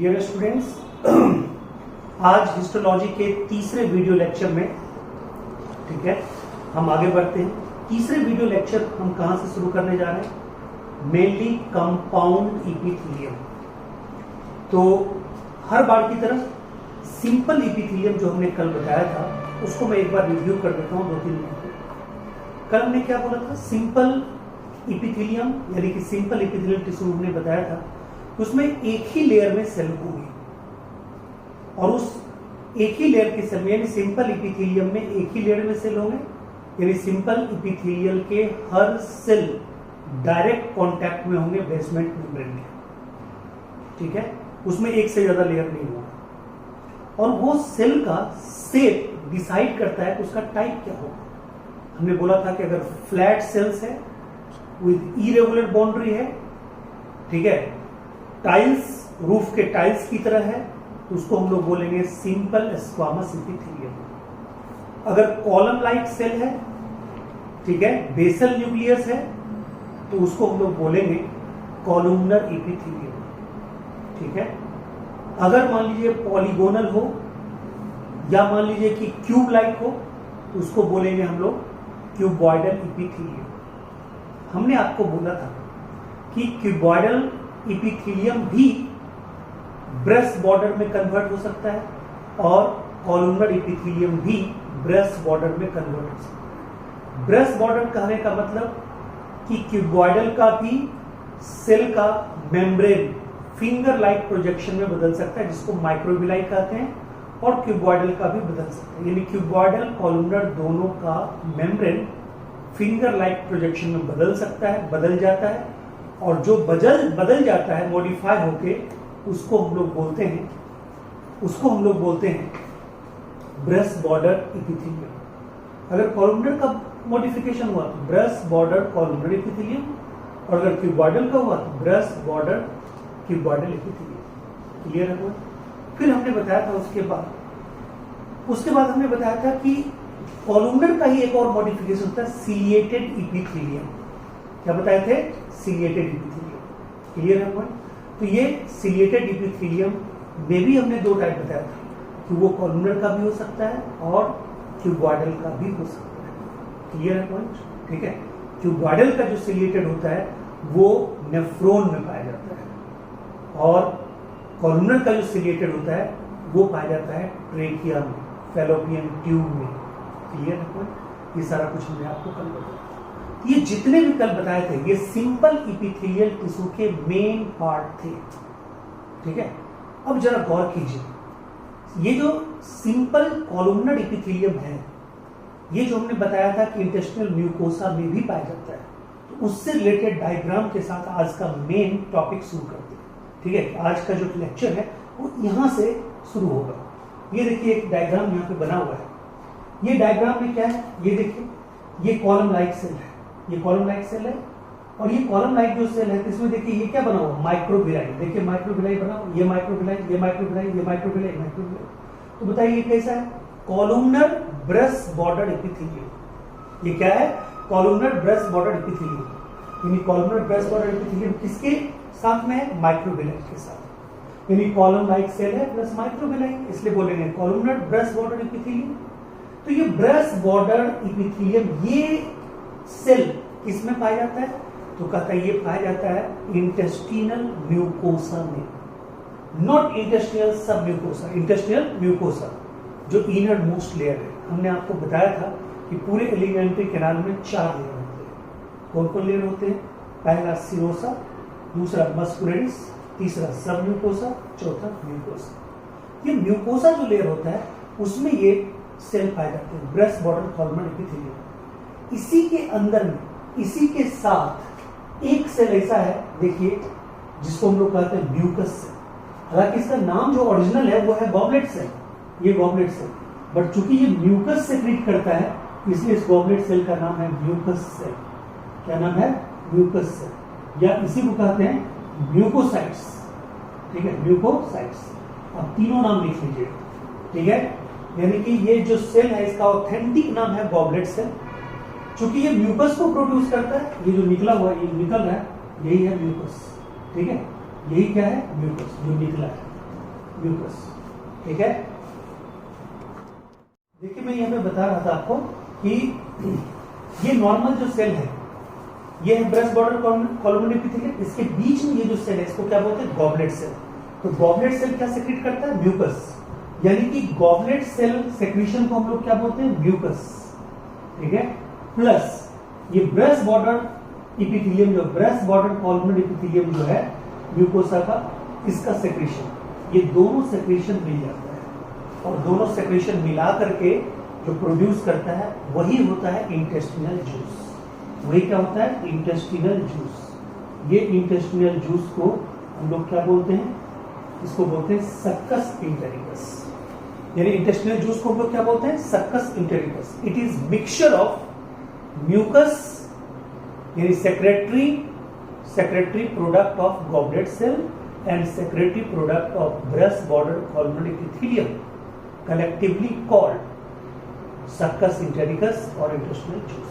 Dear students, आज histology के तीसरे वीडियो लेक्चर में, ठीक है, हम आगे बढ़ते हैं। तीसरे वीडियो लेक्चर हम कहां से शुरू करने जा रहे हैं? Mainly compound epithelium. तो हर बार की तरह सिंपल इपिथेलियम जो हमने कल बताया था उसको मैं एक बार रिव्यू कर देता हूं 2-3 मिनट। कल हमने क्या बोला था? सिंपल इपिथेलियम यानी कि सिंपल इपिथेलियल टिश्यू हमने बताया था, उसमें एक ही लेयर में सेल होगी और उस एक ही लेयर के सेल में यानी सिंपल इपिथेलियम में एक ही लेयर में सेल होंगे, यानी सिंपल इपिथेलियल के हर सेल डायरेक्ट कांटेक्ट में होंगे बेसमेंट मेम्ब्रेन के, ठीक है। उसमें एक से ज्यादा लेयर नहीं होगा और वो सेल का शेप डिसाइड करता है कि उसका टाइप क्या होगा। हमने बोला था कि अगर फ्लैट सेल्स है विद इरेगुलर बाउंड्री है, ठीक है, टाइल्स रूफ के टाइल्स की तरह है, तो उसको हम लोग बोलेंगे सिंपल स्क्वामस इपिथेलियम। अगर कॉलम लाइक सेल है, ठीक है, बेसल न्यूक्लियस है, तो उसको हम लोग बोलेंगे कॉलुमनर इपिथेलियम, ठीक है। अगर मान लीजिए पॉलीगोनल हो या मान लीजिए कि क्यूब लाइक हो, तो उसको बोलेंगे हम लोग क्यूबॉइडल इपिथेलियम। हमने आपको बोला था कि क्यूबॉइडल इपिथेलियम भी ब्रेस्ट बॉर्डर में कन्वर्ट हो सकता है और कॉलुमनर इपिथेलियम भी ब्रेस्ट बॉर्डर में कन्वर्ट हो सकता है। ब्रेस्ट बॉर्डर कहने का मतलब कि क्यूबॉइडल का भी सेल का मेम्ब्रेन फिंगर लाइक प्रोजेक्शन में बदल सकता है, जिसको माइक्रोविलाई कहते हैं, और क्यूबॉइडल का भी बदल सकता है, यानी क्यूबॉइडल कॉलुमनर दोनों का मेम्ब्रेन फिंगर लाइक प्रोजेक्शन में बदल सकता है, बदल जाता है, और जो बदल जाता है मॉडिफाई होके उसको हम लोग बोलते हैं ब्रेस्ट बॉर्डर इपिथेलियम। अगर कॉलुमनर का मॉडिफिकेशन हुआ तो ब्रेस्ट बॉर्डर कॉलुमनर इपिथेलियम, और अगर क्यूबॉइडल का हुआ तो breast border cuboidal epithelium. Clear है? फिर हमने बताया था उसके बाद हमने बताया था कि कॉलुमनर का ही एक और मॉडिफिकेशन होता है सिलिएटेड इपिथेलियम। क्या बताए थे? Ciliated epithelium. क्लियर है? तो ये सिलिएटेड इपिथेलियम में भी हमने 2 टाइप बताया था कि वो कॉलुमनर का भी हो सकता है और क्यूबॉइडल का भी हो सकता है। क्लियर है पॉइंट? ठीक है। क्यूबॉइडल का जो सिलिएटेड होता है वो नेफ्रॉन में पाया जाता है और कॉलुमनर का जो सिलिएटेड होता है वो पाया जाता है ट्रेकिया में, फैलोपियन ट्यूब में। क्लियर है पॉइंट? ये सारा कुछ हमने आपको कल बताया। ये जितने भी कल बताए थे ये सिंपल इपिथेलियल टिश्यू के मेन पार्ट थे, ठीक है। अब जरा गौर कीजिए, ये जो सिंपल कॉलुमनर इपिथेलियम है, ये जो हमने बताया था कि इंटेस्टिनल म्यूकोसा में भी पाया जाता है, तो उससे रिलेटेड डायग्राम के साथ आज का मेन टॉपिक शुरू करते हैं, ठीक है। आज का जो लेक्चर है वो यहां से शुरू होगा। ये देखिए एक डायग्राम यहाँ पे बना हुआ है। ये डायग्राम में क्या है? ये देखिए, ये कॉलम लाइक सेल है, ये कॉलम लाइक सेल है, और ये कॉलम लाइक जो सेल है इसमें देखिए ये क्या बना हुआ? माइक्रोविलाई। देखिए माइक्रोविलाई बना हुआ, ये माइक्रोविलाई, ये माइक्रोविलाई, ये माइक्रोविलाई, माइक्रोविलाई। तो बताइए ये कैसा है? Columnar breast border epithelium. ये क्या है? Columnar breast border epithelium. यानी कॉलुमनर ब्रेस्ट बॉर्डर इपिथेलियम किसके साथ में है? माइक्रोविलाई के साथ। यानी कॉलम लाइक सेल है प्लस माइक्रोविलाई, इसलिए बोलेंगे कॉलुमनर ब्रेस्ट बॉर्डर इपिथेलियम। तो ये ब्रेस्ट बॉर्डर इपिथेलियम ये सेल किसमें पाया जाता है? तो कहता है ये पाया जाता है इंटेस्टिनल म्यूकोसा में, नॉट इंटेस्टिनल सब म्यूकोसा, इंटेस्टिनल म्यूकोसा जो इनर मोस्ट लेयर है। हमने आपको बताया था कि पूरे एलिमेंट्री कैनाल में 4 लेयर होते हैं। कौन कौन लेयर होते हैं? पहला सिरोसा, दूसरा मस्कुलरिस, तीसरा सब म्यूकोसा, चौथा म्यूकोसा। ये म्यूकोसा जो लेयर होता है उसमें ये सेल पाए जाते हैं, ब्रेस्ट बॉर्डर कॉलुमनर इपिथेलियम। इसी के अंदर में, इसी के साथ एक सेल ऐसा है, देखिए, जिसको हम लोग कहते हैं म्यूकस सेल। हालांकि इसका नाम जो ओरिजिनल है वो है गॉबलेट सेल, ये गॉबलेट सेल, बट चूंकि ये म्यूकस सेक्रेट करता है इसलिए इस गॉबलेट सेल का नाम है म्यूकस सेल। क्या नाम है? म्यूकस सेल, या इसी को कहते हैं म्यूकोसाइट्स, ठीक है, म्यूकोसाइट्स। अब तीनों नाम लिख लीजिए, ठीक है। यानी कि ये जो सेल है इसका ऑथेंटिक नाम है गॉबलेट सेल। चूंकि ये म्यूकस को प्रोड्यूस करता है, ये जो निकला हुआ ये निकल रहा है यही है म्यूकस, ठीक है। यही क्या है? म्यूकस जो निकला है। म्यूकस। ठीक है, देखिए मैं यहाँ पे बता रहा था आपको कि ये नॉर्मल जो सेल है ये है ब्रेस्ट बॉर्डर कॉलमनरी एपिथेलियम, इसके बीच में ये जो सेल है इसको क्या बोलते हैं, गॉबलेट सेल। तो गॉबलेट सेल क्या सेक्रेट करता है, म्यूकस, यानी कि गॉबलेट सेल सेक्रीशन को हम लोग क्या बोलते हैं, म्यूकस। ठीक है, प्लस ये ब्रेस्ट बॉर्डर एपिथेलियम, जो ब्रेस्ट बॉर्डर कॉलमनरी एपिथेलियम जो है म्यूकोसा का, इसका सेक्रीशन, ये दोनों सेक्रीशन मिल जाता है और दोनों सेक्रीशन मिला करके जो प्रोड्यूस करता है वही होता है इंटेस्टिनल जूस। वही क्या होता है, इंटेस्टिनल जूस। ये इंटेस्टिनल जूस को हम लोग क्या बोलते हैं, इसको बोलते हैं सक्कस इंटेरिकस। यानी इंटेस्टिनल जूस को हम लोग क्या बोलते हैं, succus entericus. It is mixture of mucus यानी secretory product of goblet cell and secretory product of brush border columnar epithelium, collectively called succus entericus और इंटेस्टिनल जूस।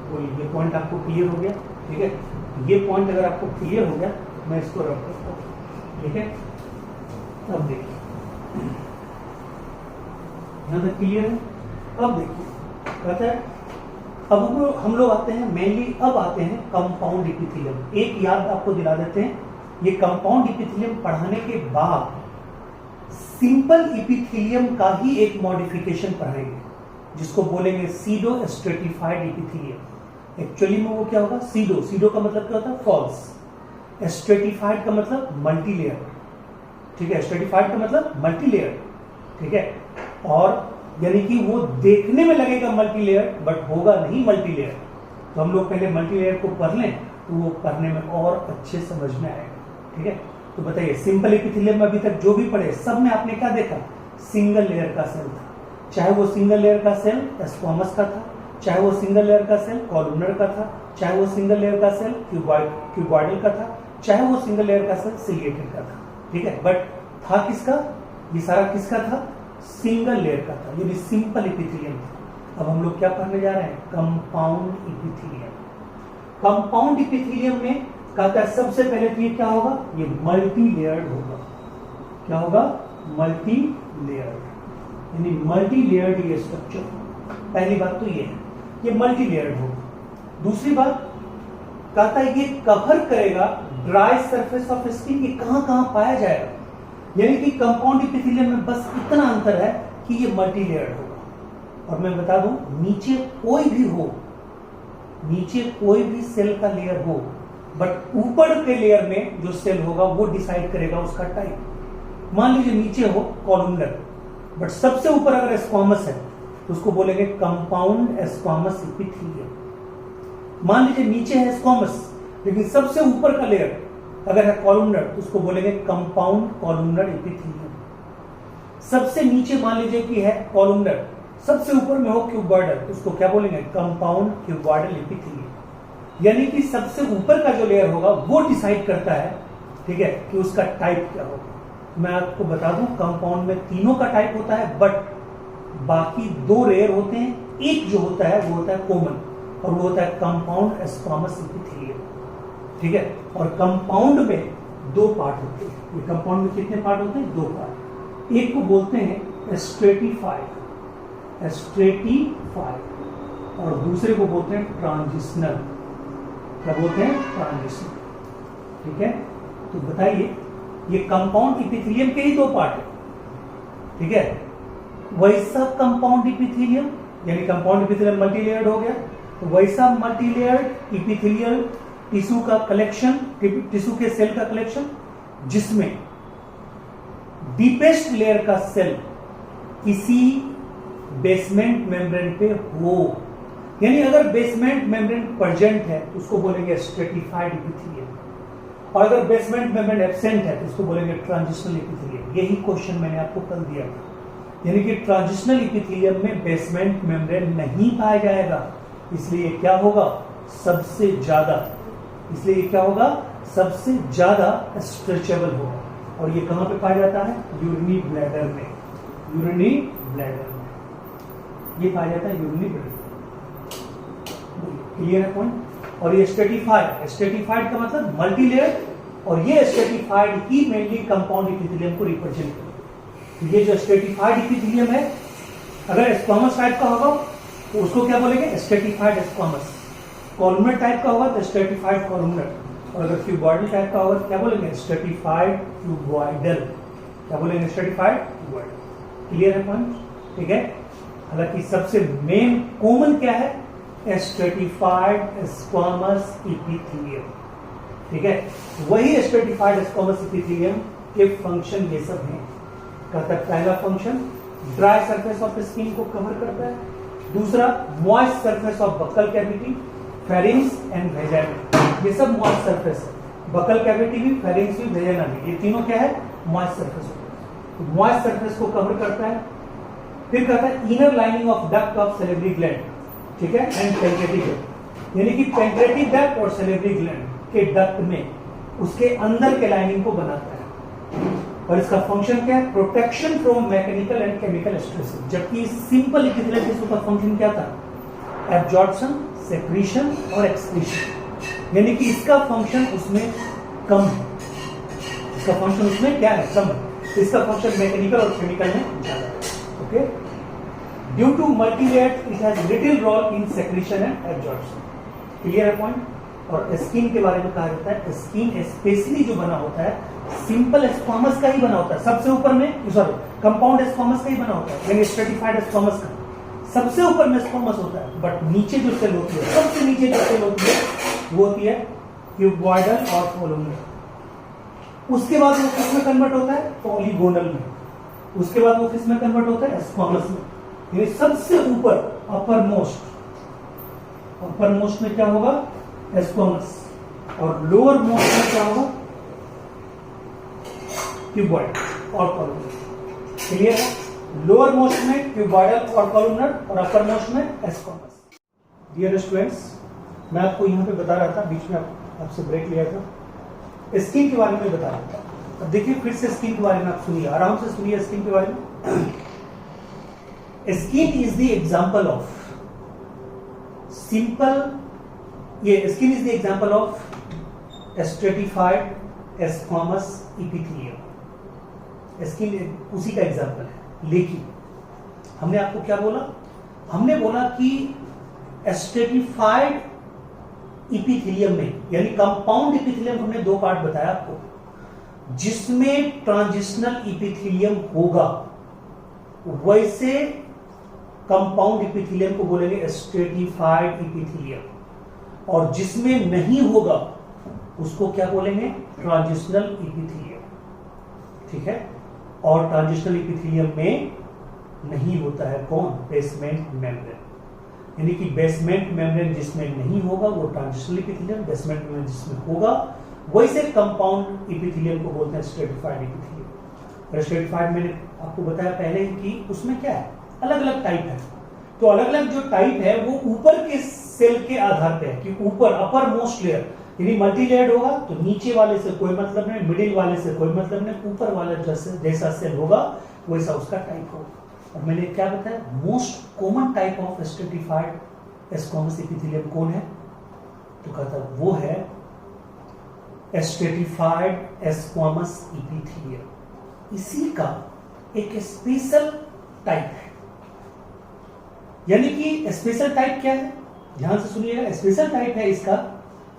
तो ये पॉइंट आपको क्लियर हो गया। ठीक है, ये पॉइंट अगर आपको क्लियर हो गया मैं इसको रख करता हूं। ठीक है, अब देखिए यहां तक क्लियर है। अब देखिए कहता है, अब हम लोग आते हैं मेनली, अब आते हैं कंपाउंड एपिथेलियम। एक याद आपको दिला देते हैं, ये कंपाउंड एपिथेलियम पढ़ाने के बाद सिंपल एपिथेलियम का ही एक मॉडिफिकेशन पढ़ाएंगे जिसको बोलेंगे सीडो स्ट्रेटिफाइड एपिथेलियम। एक्चुअली में वो क्या होगा, सीडो का मतलब क्या होता है, फॉल्स। स्ट्रेटिफाइड का मतलब मल्टीलेयर। ठीक है, स्ट्रेटिफाइड का मतलब मल्टीलेयर। ठीक है, और यानी कि वो देखने में लगेगा मल्टीलेयर बट होगा नहीं मल्टीलेयर। तो हम लोग पहले मल्टीलेयर को पढ़ लें तो वो पढ़ने में और अच्छे समझ में आएगा। ठीक है, तो बताइए सिंपल एपिथेलियम में अभी तक जो भी पढ़े सब में आपने क्या देखा, सिंगल लेयर का सेल था। चाहे वो सिंगल लेयर का सेल स्क्वामस का था, चाहे वो सिंगल लेयर का सेल कॉलमनर का था, चाहे वो सिंगल लेयर का सेल क्यूबॉइडल का था, चाहे वो सिंगल लेयर का सेल सिलिएटेड का था। ठीक है, बट था किसका, ये सारा किसका था, सिंगल लेयर का था, ये भी सिंपल एपिथेलियम था। अब हम लोग क्या पढ़ने जा रहे हैं, कंपाउंड एपिथेलियम। कंपाउंड एपिथेलियम में कहता है सबसे पहले तो ये क्या होगा, ये मल्टी लेयर्ड होगा। क्या होगा, मल्टी लेयर्ड, यानी मल्टी लेयर्ड ये स्ट्रक्चर। पहली बात तो ये है, ये मल्टी लेयर्ड होगा। दूसरी बात कहता है ये कवर करेगा ड्राई सरफेस ऑफ स्किन। ये कहां कहां पाया जाएगा, यानी कि कंपाउंड एपिथेलियम में बस इतना अंतर है कि ये मल्टी लेयर्ड होगा। और मैं बता दूं, नीचे कोई भी हो, नीचे कोई भी सेल का लेयर हो, बट ऊपर के लेयर में जो सेल होगा वो डिसाइड करेगा उसका टाइप। मान लीजिए नीचे हो कॉलमनर, बट सबसे ऊपर अगर स्क्वामस है तो उसको बोलेंगे कंपाउंड स्क्वामस एपिथेलियम। मान लीजिए नीचे है स्क्वामस लेकिन सबसे ऊपर का लेयर अगर है कॉलमनर तो उसको बोलेंगे कंपाउंड कॉलमनर एपिथेलियम। सबसे नीचे मान लीजिए कि है कॉलमनर, सबसे ऊपर में हो क्यूबॉइडल तो उसको क्या बोलेंगे, कंपाउंड क्यूबॉइडल एपिथेलियम। यानी कि सबसे ऊपर का जो लेयर होगा वो डिसाइड करता है, ठीक है, कि उसका टाइप क्या होगा। मैं आपको बता दूं कंपाउंड में तीनों का टाइप होता है, बट बाकी दो रेयर होते हैं। एक जो होता है वो होता है कॉमन और वो होता है कंपाउंड स्क्वामस एपिथेलियम। ठीक है, और कंपाउंड में दो पार्ट होते हैं। ये कंपाउंड में कितने पार्ट होते हैं, दो पार्ट। एक को बोलते हैं स्ट्रेटिफाइड और दूसरे को बोलते हैं ट्रांजिशनल। क्या बोलते हैं, ट्रांजिशनल। ठीक है, तो बताइए ये कंपाउंड एपिथेलियम के ही दो पार्ट है। ठीक है, वैसा कंपाउंड एपिथेलियम यानी कंपाउंड एपिथेलियम मल्टीलेयर्ड हो गया, तो वैसा मल्टीलेयर्ड एपिथेलियल टिश्यू का कलेक्शन, टिश्यू के सेल का कलेक्शन जिसमें डीपेस्ट लेयर का सेल किसी बेसमेंट मेम्ब्रेन पे हो। यानी अगर बेसमेंट मेम्ब्रेन प्रेजेंट है तो उसको बोलेंगे स्ट्रेटिफाइड एपिथेलियम, और अगर बेसमेंट मेम्ब्रेन एब्सेंट है तो उसको बोलेंगे ट्रांजिशनल एपिथेलियम। यही क्वेश्चन मैंने आपको कल दिया था। यानी कि ट्रांजिशनल एपिथेलियम में बेसमेंट मेम्ब्रेन नहीं पाया जाएगा, इसलिए क्या होगा, सबसे ज्यादा, इसलिए क्या होगा, सबसे ज्यादा स्ट्रेचेबल होगा। और ये कहां पे पाया जाता है, यूरिनी ब्लैडर में। यूरिनी ब्लैडर में ये पाया जाता है, यूरिनी ब्लैडर। क्लियर है पॉइंट। और ये स्ट्रेटिफाइड का मतलब मल्टीलेयर, और ये स्ट्रेटिफाइड ही मेनली कंपाउंड एपिथेलियम को रिप्रेजेंट करता है। ये जो स्ट्रेटिफाइड इपिथेलियम है, अगर स्क्वामस टाइप का होगा तो उसको क्या बोलेंगे? Stratified squamous. कॉलमनर टाइप का होगा तो स्ट्रेटिफाइड कॉलमनर, और अगर क्यूबॉइडल टाइप का होगा तो क्या बोलेंगे? Stratified cuboidal. क्या बोलेंगे? Stratified cuboidal. क्लियर है पॉइंट? ठीक है। हालांकि सबसे मेन कॉमन क्या है? Stratified squamous epithelium. ठीक है, वही स्ट्रेटिफाइड स्क्वामस इपिथेलियम के फंक्शन ये सब हैं। कहता है पहला function dry surface of skin को कवर करता है, दूसरा moist surface of buccal cavity, pharynx and vagina. ये सब मॉइस्ट सरफेस है, बकल कैविटी भी, फेरिंग्स भी, वेजाइना भी, ये तीनों क्या है? Moist surface. तो मॉइस्ट सरफेस को कवर करता है। फिर कहता है inner lining of duct of salivary gland, ठीक है, एंड पेंक्रेटिक डक्ट, यानी कि पेंक्रेटिक डक्ट और सेलेब्री ग्लैंड के डक्ट में उसके अंदर के लाइनिंग को बनाता है। और इसका फंक्शन क्या है? Protection from mechanical and chemical stresses. जबकि सिंपल इपिथेलियम टिश्यू का फंक्शन क्या था? एब्जॉर्प्शन, सेक्रीशन और एक्सक्रीशन, यानी कि इसका फंक्शन उसमें कम है। इसका फंक्शन उसमें क्या है? कम है। इसका फंक्शन मैकेनिकल और केमिकल में ज्यादा है। Okay, due to multilayered it has little role in secretion and absorption. Clear है पॉइंट? और स्किन के बारे में कहा जाता है स्किन स्पेशली जो बना होता है सिंपल स्क्वामस का ही बना होता है। सबसे ऊपर में सॉरी कंपाउंड स्क्वामस का ही बना होता है, यानी स्ट्रेटिफाइड स्क्वामस का सबसे ऊपर में स्क्वामस होता है, बट नीचे जो सेल होती है, सबसे नीचे जो सेल होती है वो होती है क्यूबॉइडल और कोलुमनर। उसके बाद वो किस में कन्वर्ट होता है? पॉलीगोनल में। उसके बाद वो किस में कन्वर्ट होता है? स्क्वामस में। यानी सबसे ऊपर अपर मोस्ट में क्या होगा? स्क्वामस, और लोअर मोस्ट में क्या होगा? क्यूबॉइडल और कॉलुमनर। क्लियर है? लोअर मोस्ट में क्यूबॉइडल और कॉलुमनर और अपर मोस्ट में स्क्वामस। डियर स्टूडेंट्स, मैं आपको यहाँ पे बता रहा था, बीच में आपसे ब्रेक लिया था, स्किन के बारे में बता रहा था। अब देखिए फिर से स्किन के बारे में आप सुनिए, आराम से सुनिए स्किन के बारे में। Skin is the example of simple, ये skin is the example of stratified squamous epithelium. Skin उसी का एग्जाम्पल है, लेकिन हमने आपको क्या बोला? हमने बोला कि स्ट्रेटिफाइड इपिथेलियम में, यानी कंपाउंड इपिथेलियम, हमने दो पार्ट बताया आपको, जिसमें ट्रांजिशनल इपिथेलियम होगा वैसे कंपाउंड इपिथेलियम को बोलेंगे स्ट्रेटिफाइड इपिथेलियम, और जिसमें नहीं होगा उसको क्या बोलेंगे? Transitional epithelium. ठीक है, और ट्रांजिशनल इपिथेलियम में नहीं होता है कौन? Basement membrane. यानी कि बेसमेंट मेम्ब्रेन जिसमें नहीं होगा वो ट्रांजिशनल इपिथेलियम, बेसमेंट मेम्ब्रेन जिसमें होगा वैसे कंपाउंड इपिथेलियम को बोलते हैं स्ट्रेटिफाइड इपिथेलियम। स्ट्रेटिफाइड मैंने आपको बताया पहले ही कि उसमें क्या है? अलग अलग टाइप है। तो अलग अलग जो टाइप है वो ऊपर के सेल के आधार पे है कि ऊपर अपर मोस्ट लेयर, यानी मल्टी लेयर्ड होगा तो नीचे वाले से कोई मतलब नहीं, मिडिल वाले से कोई मतलब नहीं, ऊपर वाला जैसा सेल होगा वैसा उसका टाइप होगा। और मैंने क्या बताया? Most common type of stratified squamous epithelium कौन है? तो कहता वो है स्ट्रेटिफाइड स्क्वामस इपिथेलियम। इसी का एक स्पेशल टाइप है। यानी कि स्पेशल टाइप क्या है? ध्यान से सुनिएगा, स्पेशल टाइप है इसका,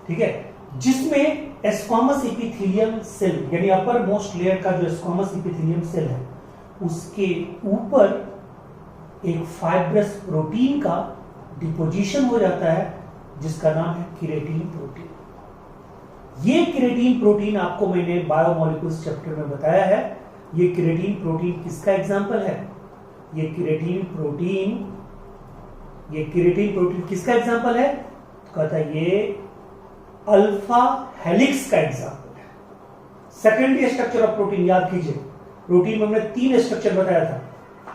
ठीक है, जिसमें स्क्वामस इपिथेलियम सेल, यानी अपर मोस्ट लेयर का जो स्क्वामस इपिथेलियम सेल है उसके ऊपर एक फाइब्रस प्रोटीन का डिपोजिशन हो जाता है जिसका नाम है केराटिन प्रोटीन। ये केराटिन प्रोटीन आपको मैंने बायोमोलिक्यूल्स चैप्टर में बताया है। ये केराटिन प्रोटीन किसका एग्जांपल है? ये केराटिन प्रोटीन किसका एग्जांपल है? तो कहता है ये अल्फा हेलिक्स का एग्जांपल है। सेकेंडरी स्ट्रक्चर ऑफ प्रोटीन याद कीजिए, प्रोटीन में हमने 3 स्ट्रक्चर बताया था,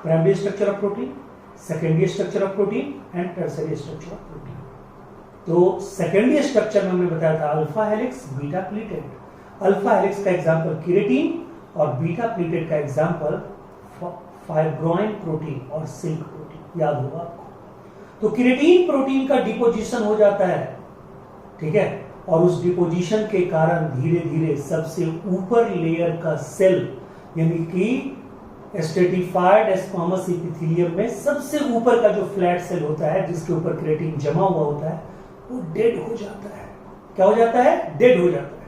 primary structure of protein, secondary structure of protein and tertiary structure of protein. तो सेकेंडरी स्ट्रक्चर में हमने बताया था alpha helix, beta pleated. Alpha helix का एग्जांपल केराटिन और बीटा प्लीटेड का एग्जांपल फाइब्रोइन प्रोटीन और सिल्क प्रोटीन, याद होगा आपको। तो केराटिन प्रोटीन का डिपोजिशन हो जाता है, ठीक है, और उस डिपोजिशन के कारण धीरे धीरे सबसे ऊपर लेयर का सेल, यानी कि स्ट्रेटिफाइड स्क्वामस इपिथेलियम में सबसे ऊपर का जो फ्लैट सेल होता है जिसके ऊपर क्रिएटिन जमा हुआ होता है वो डेड हो जाता है। क्या हो जाता है? डेड हो जाता है।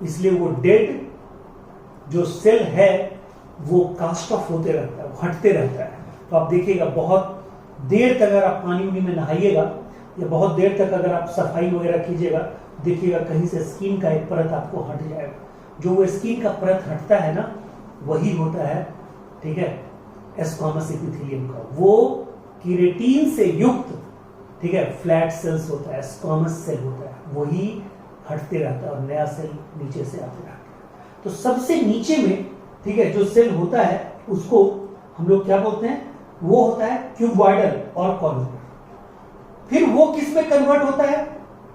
इसलिए वो डेड जो सेल है वो कास्ट ऑफ होते रहता है, वो हटते रहता है। तो आप देखिएगा बहुत देर तक अगर आप पानी में नहाइएगा या बहुत देर तक अगर आप सफाई वगैरह कीजिएगा, देखिएगा कहीं से स्किन का एक परत आपको हट जाएगा। जो वो स्किन का परत हटता है ना वही होता है, ठीक है, स्क्वामस एपिथेलियम का। वो केराटिन से युक्त, ठीक है, फ्लैट सेल्स होता है, स्क्वामस सेल होता है, वही हटते रहता है और नया सेल नीचे से आते रहता है। तो सबसे नीचे में, ठीक है, जो सेल होता है उसको हम लोग क्या बोलते हैं? वो होता है क्यूबॉइडल और कॉलुमनर। फिर वो किस में कन्वर्ट होता है?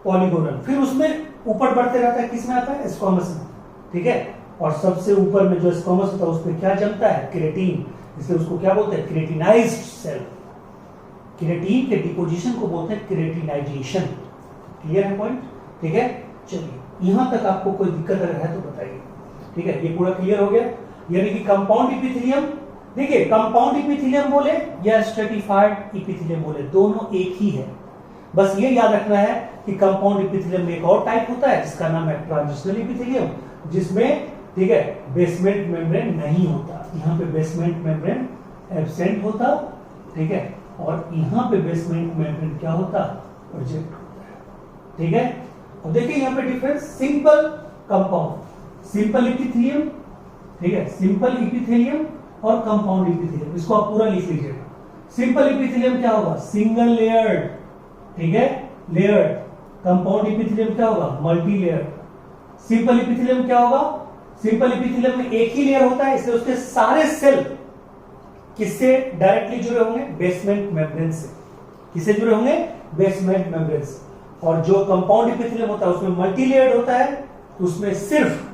पॉलीगोनल। फिर उसमें ऊपर बढ़ते रहता है, किस में आता है? स्क्वामस में, ठीक है। और सबसे ऊपर में जो स्क्वामस होता है उसमें क्या जमता है? केराटिन। इसलिए उसको क्या बोलते हैं? Keratinized cell. केराटिन के डिपोजिशन को बोलते हैं केराटिनाइजेशन। क्लियर है पॉइंट? ठीक है, चलिए यहां तक आपको कोई दिक्कत अगर है तो बताइए। ठीक है, ये पूरा क्लियर हो गया। यानी कि कंपाउंड इपिथेलियम, देखिए कंपाउंड इपिथेलियम बोले या स्ट्रेटिफाइड इपिथेलियम बोले, दोनों एक ही है। बस ये याद रखना है कि कंपाउंड इपिथेलियम में एक और टाइप होता है जिसका नाम है ट्रांजिशनल इपिथेलियम, जिसमें, ठीक है, बेसमेंट मेम्ब्रेन नहीं होता। यहाँ पे बेसमेंट मेम्ब्रेन एब्सेंट होता, ठीक है, और यहाँ पे बेसमेंट मेम्ब्रेन क्या होता? प्रोजेक्ट होता है। ठीक है, अब देखिए यहाँ पे difference. Simple compound, simple epithelium, ठीक है, सिंपल इपिथेलियम और कंपाउंड इपिथेलियम, इसको आप पूरा लिख लीजिएगा। सिंपल इपिथेलियम क्या होगा? सिंगल लेयर्ड, ठीक है, लेयर्ड। कंपाउंड इपिथेलियम क्या होगा? Multi layered. सिंपल इपिथेलियम क्या होगा? सिंपल इपिथेलियम में एक ही लेयर होता है, इसलिए उसके सारे सेल किससे डायरेक्टली जुड़े होंगे? बेसमेंट मेम्ब्रेन से। किससे जुड़े होंगे? बेसमेंट मेम्ब्रेन से। और जो कंपाउंड इपिथेलियम होता है उसमें मल्टी लेयर्ड होता है, तो उसमें सिर्फ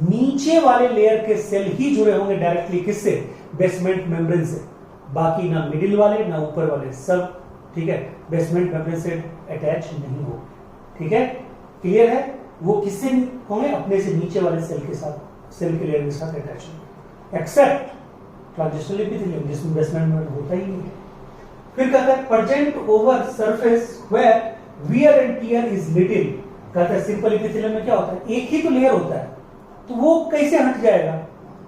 नीचे वाले लेयर के सेल ही जुड़े होंगे डायरेक्टली, किससे? बेसमेंट मेम्ब्रेन से। बाकी ना मिडिल वाले ना ऊपर वाले, सब, ठीक है, बेसमेंट मेम्ब्रेन से अटैच नहीं हो। ठीक है, क्लियर है? वो किससे होंगे? अपने से नीचे वाले सेल के साथ, सेल के लेयर के साथ अटैच होंगे, एक्सेप्ट ट्रांजिशनल एपिथेलियम जिसमें बेसमेंट मेम्ब्रेन होता ही नहीं। फिर कहता है present over surface where wear and tear is little. कहता है सिंपल एपिथेलियम में क्या होता है? एक ही तो लेयर होता है, तो वो कैसे हट जाएगा?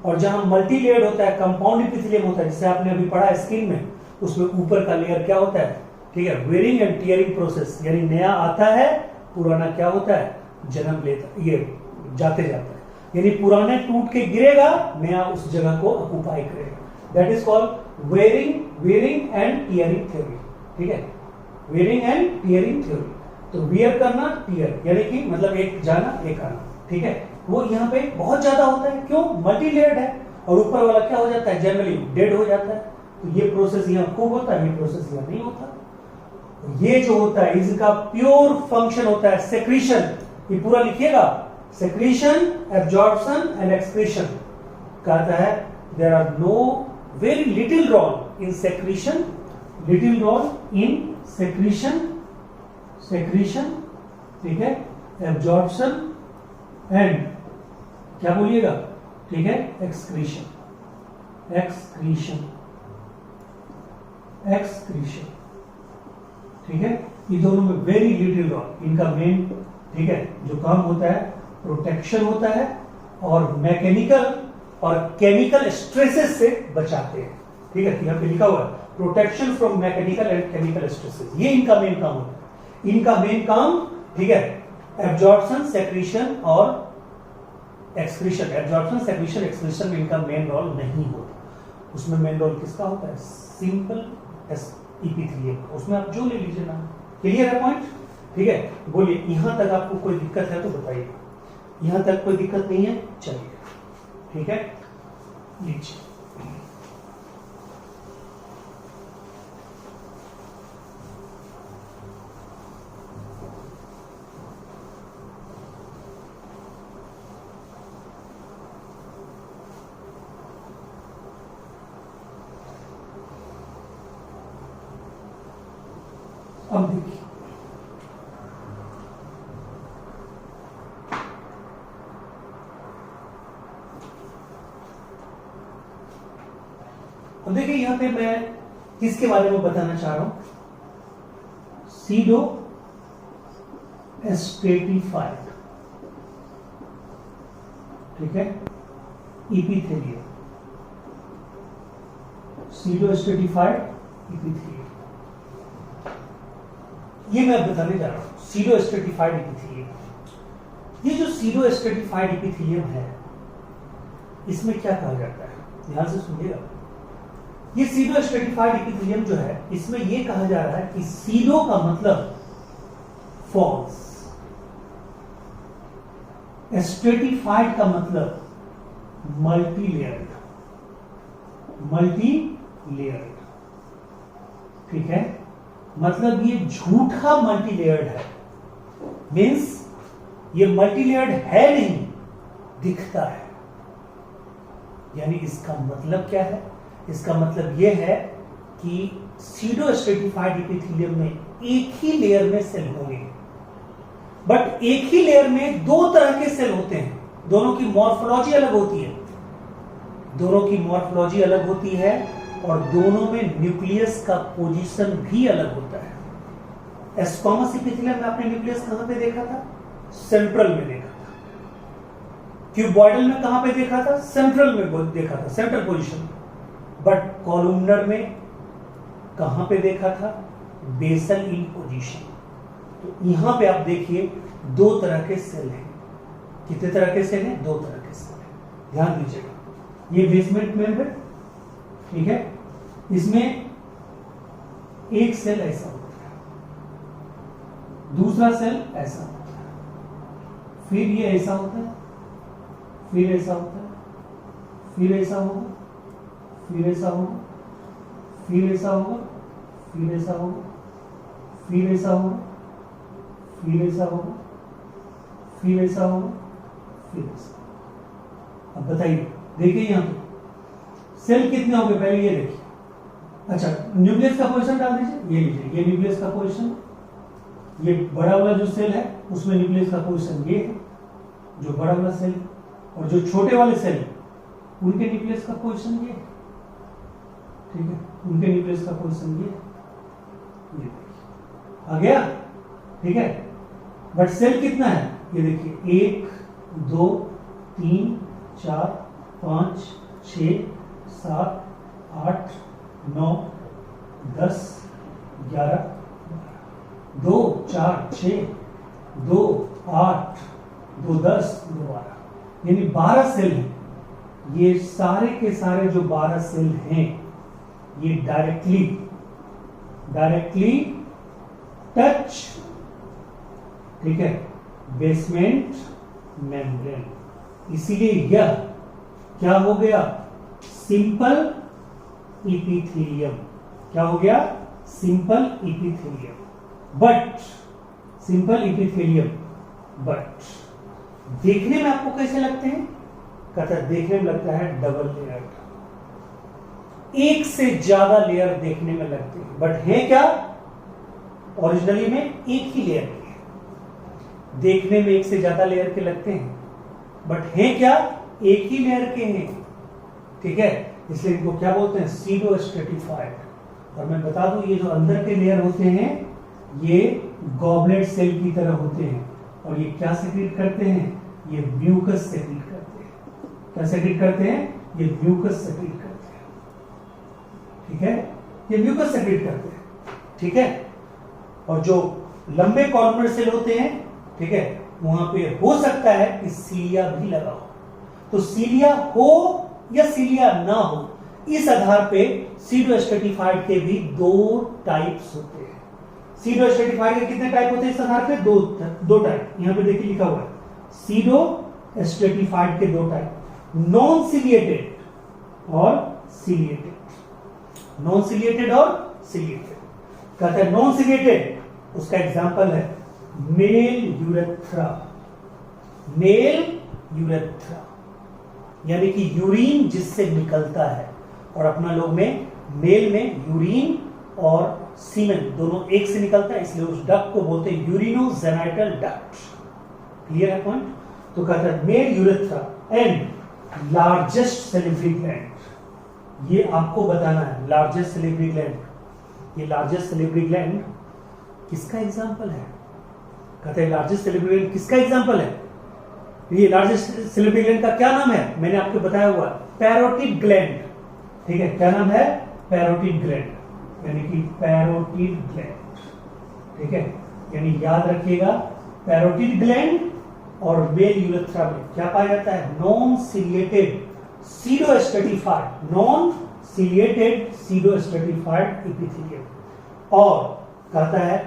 और जहां मल्टी लेयर होता है, कंपाउंड एपिथेलियम होता है, जिसे आपने अभी पढ़ा स्किन में, उसमें ऊपर का लेयर क्या होता है? ठीक है, वेयरिंग एंड टियरिंग प्रोसेस, यानी नया आता है, पुराना क्या होता है? जन्म लेता, ये जाते जाता है, यानी पुराने टूट के गिरेगा, नया उस जगह को ऑक्युपाई करेगा। That is called wearing and tearing theory. ठीक है, वेयरिंग एंड टियरिंग थ्योरी। तो वियर करना, टियर, यानी कि मतलब एक जाना एक आना। ठीक है, वो यहाँ पे बहुत ज्यादा होता है, क्यों? मल्टी लेयर्ड है, और ऊपर वाला क्या हो जाता है? जनरली डेड हो जाता है। तो ये प्रोसेस यहाँ खूब होता है, ये प्रोसेस यहाँ नहीं होता। ये जो होता है इसका प्योर फंक्शन होता है सेक्रीशन। ये पूरा लिखिएगा, सेक्रीशन, एब्जॉर्प्शन एंड एक्सक्रीशन। कहता है there are no very little role in secretion, little role in secretion, ठीक है, एब्जॉर्प्शन एंड क्या बोलिएगा? ठीक है, एक्सक्रीशन। ठीक है, ये दोनों में वेरी लिटिल रोल। इनका मेन, ठीक है, जो काम होता है प्रोटेक्शन होता है और मैकेनिकल और केमिकल स्ट्रेसेस से बचाते हैं। ठीक है, यहाँ पे लिखा हुआ है protection from mechanical and chemical stresses, ये इनका मेन काम होता है। इनका मेन काम, ठीक है, एब्जॉर्प्शन, सेक्रीशन और एक्सक्रीशन। एब्जॉर्प्शन, सेक्रीशन, एक्सक्रीशन में इनका मेन रोल नहीं होता। उसमें मेन रोल किसका होता है? सिंपल इपिथेलियम, उसमें आप जो ले लीजिए ना। क्लियर है पॉइंट? ठीक है, बोलिए यहां तक आपको कोई दिक्कत है तो बताइए। यहां तक कोई दिक्कत नहीं है? चलिए, ठीक है, लीजिए। अब देखिए, अब देखिए यहां पे मैं किसके बारे में बताना चाह रहा हूं, सीडो स्ट्रेटिफाइड, ठीक है, इपिथेलियम, सीडो स्ट्रेटिफाइड इपिथेलियम, ये मैं बताने जा रहा हूं, सीडो स्ट्रेटिफाइड इपिथेलियम। ये जो सीडो स्ट्रेटिफाइड इपिथेलियम है, इसमें क्या कहा जाता है, ध्यान से सुनिएगा। ये सीडो स्ट्रेटिफाइड इपिथेलियम जो है, इसमें ये कहा जा रहा है कि सीडो का मतलब फॉल्स, स्ट्रेटिफाइड का मतलब मल्टी लेयर्ड, ठीक है, मतलब ये झूठा मल्टी लेयर्ड है, मीन्स ये मल्टी लेयर्ड है नहीं, दिखता है। यानी इसका मतलब क्या है, इसका मतलब यह है कि सीडो स्ट्रेटिफाइड इपिथेलियम में एक ही लेयर में सेल होंगे, बट एक ही लेयर में दो तरह के सेल होते हैं, दोनों की मॉर्फोलॉजी अलग होती है, और दोनों में न्यूक्लियस का पोजीशन भी अलग होता है। एस्क्वामस इपिथेलियम में आपने न्यूक्लियस कहां पे देखा था, सेंट्रल में देखा था। क्यूबॉइडल में कहां पे देखा था, सेंट्रल में देखा था, सेंट्रल पोजीशन। बट कॉलुमनर में कहां पे देखा था, बेसल इन पोजीशन। तो यहां पे आप देखिए दो तरह के सेल हैं। कितने तरह के सेल हैं, दो तरह के सेल हैं, ध्यान दीजिएगा। ये बेसमेंट मेम्ब्रेन, ठीक है, इसमें एक सेल ऐसा होता है, दूसरा सेल ऐसा होता है, फिर ये ऐसा होता है, फिर ऐसा होता है, फिर ऐसा होगा, फिर ऐसा होगा, फिर ऐसा होगा, फिर ऐसा होगा, फिर ऐसा होगा, फिर ऐसा होगा, फिर ऐसा होगा, फिर ऐसा। अब बताइए, देखिए यहां पे सेल कितने हो गए, पहले ये देखिए। अच्छा, न्यूक्लियस का पोजीशन डाल दीजिए, ये लीजिए, ये न्यूक्लियस का पोजीशन, ये बड़ा वाला जो सेल है उसमें न्यूक्लियस का पोजीशन ये है, जो बड़ा वाला सेल, और जो छोटे वाले सेल उनके न्यूक्लियस का पोजीशन ये है, ठीक है, उनके न्यूक्लियस का पोजीशन ये देखिए, आ गया, ठीक है। बट सेल कितना है, ये देखिए, 1 2 3 4 5 6 7 8 9 10 11 2 4 6 2 8 2 10 2 12, यानी 12 सेल हैं। ये सारे के सारे जो 12 सेल हैं, ये डायरेक्टली टच, ठीक है, बेसमेंट मेम्ब्रेन। इसीलिए यह क्या हो गया, सिंपल इपिथेलियम। क्या हो गया, simple epithelium. But simple epithelium, but देखने में आपको कैसे लगते हैं, कहता है देखने में लगता है डबल लेयर, एक से ज्यादा लेयर देखने में लगते हैं, बट है क्या, ओरिजिनली में एक ही लेयर के हैं। देखने में एक से ज्यादा लेयर के लगते हैं, बट है क्या, एक ही लेयर के हैं, ठीक है। इसलिए इनको क्या बोलते हैं, सीडो स्ट्रेटिफाइड। और मैं बता दूं, ये जो अंदर के लेयर होते हैं, ये गॉबलेट सेल की तरह होते हैं, और ये क्या सेक्रेट करते हैं, ये म्यूकस सेक्रेट करते हैं। क्या सेक्रेट करते हैं, ये म्यूकस सेक्रेट करते हैं, ठीक है, ये म्यूकस सेक्रेट करते हैं, ठीक है। और जो लंबे कॉलमनर सेल होते हैं, ठीक है, वहां पे हो सकता है कि सीलिया भी लगा हो। तो सीलिया हो या सीलिया ना हो, इस आधार पे सीडो स्ट्रेटिफाइड के भी दो टाइप्स होते हैं। सीडो स्ट्रेटिफाइड के कितने टाइप होते हैं इस आधार पे, दो टाइप। यहां पे देखिए लिखा हुआ है, सीडो स्ट्रेटिफाइड के दो टाइप, नॉन सिलिएटेड और सिलिएटेड। नॉन सिलिएटेड और सिलिएटेड। कहते हैं नॉन सिलिएटेड, उसका एग्जांपल है मेल यूरेथ्रा। मेल यूरेथ्रा यानी कि यूरिन जिससे निकलता है, और अपना लोग में मेल में यूरिन और सीमेन दोनों एक से निकलता है, इसलिए उस डक्ट को बोलते हैं यूरिनोजेनाइटल डक्ट। क्लियर है पॉइंट। तो कहता है male urethra and largest salivary gland. ये आपको बताना है लार्जेस्ट सैलिवरी ग्लैंड। ये लार्जेस्ट सैलिवरी ग्लैंड किसका एग्जांपल है? कहते हैं लार्जेस्ट सैलिवरी ग्लैंड किसका एग्जांपल है? ये लार्जेस्ट सैलिवरी ग्लैंड का क्या नाम है? मैंने आपको बताया हुआ पैरोटिड ग्लैंड। ठीक है, क्या नाम है? पैरोटिड ग्लैंड, यानी कि पैरोटिड ग्लैंड। ठीक है, यानी याद रखिएगा पैरोटिड ग्लैंड और मेल यूरेथ्रा में क्या पाया जाता है? Non ciliated pseudo stratified, non ciliated pseudo stratified epithelium. और कहता है,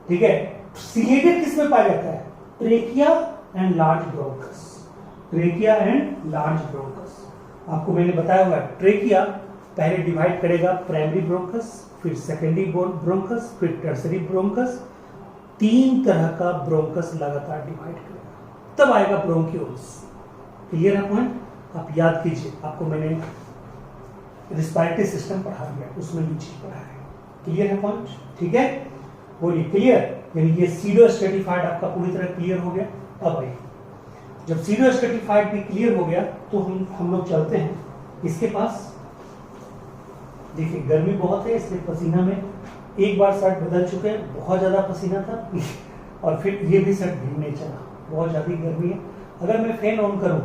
ठीक है, सीलिएटेड किस में पाया जाता है? Trachea and large bronchus. Trachea and large bronchus आपको मैंने बताया हुआ है। ट्रेकिया पहले डिवाइड करेगा प्राइमरी ब्रोंकस, फिर सेकेंडरी ब्रोंकस, फिर टर्सरी ब्रोंकस। 3 तरह का ब्रोंकस लगातार डिवाइड करेगा, तब आएगा ब्रोंक्यूल्स। क्लियर है पॉइंट? आप याद कीजिए, आपको मैंने रिस्पायरेटरी सिस्टम पढ़ा दिया, उसमें ये चीज पढ़ा है। क्लियर है पॉइंट? ठीक है, बोलिए क्लियर। यानी ये सीडो स्ट्रेटिफाइड आपका पूरी तरह क्लियर हो गया। अब आइए, जब सीडो स्ट्रेटिफाइड भी क्लियर हो गया तो हम लोग चलते हैं इसके पास। देखिए गर्मी बहुत है, इसलिए पसीना में एक बार शर्ट बदल चुके हैं, बहुत ज्यादा पसीना था और फिर ये भी शर्ट भीगने चला, बहुत ज्यादा गर्मी है। अगर मैं फैन ऑन करूं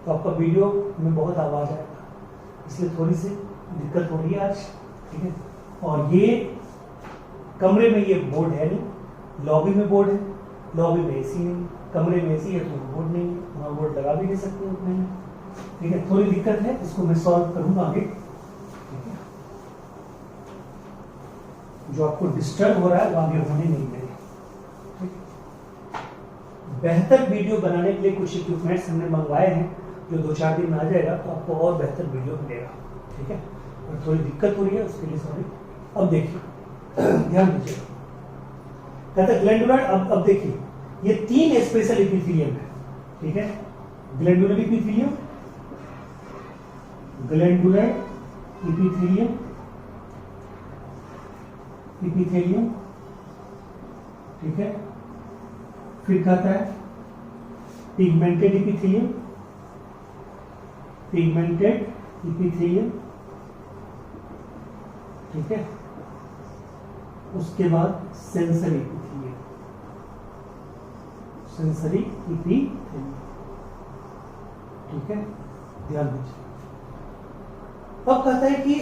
तो आपका वीडियो में बहुत आवाज आएगा, इसलिए थोड़ी सी दिक्कत हो रही है आज। ठीक है, और ये कमरे में ये बोर्ड है नहीं, लॉबी में बोर्ड है, लॉबी में एसी नहीं, कमरे में एसी है तो बोर्ड नहीं है, वहाँ बोर्ड लगा भी नहीं सकते उतने में। ठीक है, थोड़ी दिक्कत है, इसको मैं सॉल्व करूंगा आगे। ठीक है, जो आपको डिस्टर्ब हो रहा है वो आगे होने नहीं देंगे। बेहतर वीडियो बनाने के लिए कुछ इक्विपमेंट्स हमने मंगवाए हैं, जो 2-4 दिन में आ जाएगा तो आपको और बेहतर वीडियो मिलेगा। ठीक है, और थोड़ी दिक्कत हो रही है उसके लिए सॉरी। अब देखिए ध्यान दीजिए, कहते हैं ग्लैंडुलर। अब देखिए ये 3 स्पेशल एपिथेलियम है। ठीक है, glandular epithelium, glandular epithelium, epithelium. ठीक है, फिर कहता है पिगमेंटेड एपिथेलियम, पिगमेंटेड एपिथेलियम। ठीक है, उसके बाद सेंसरी एपिथेलियम, सेंसरी एपिथेलियम। ठीक है, ध्यान दीजिए। अब कहता है कि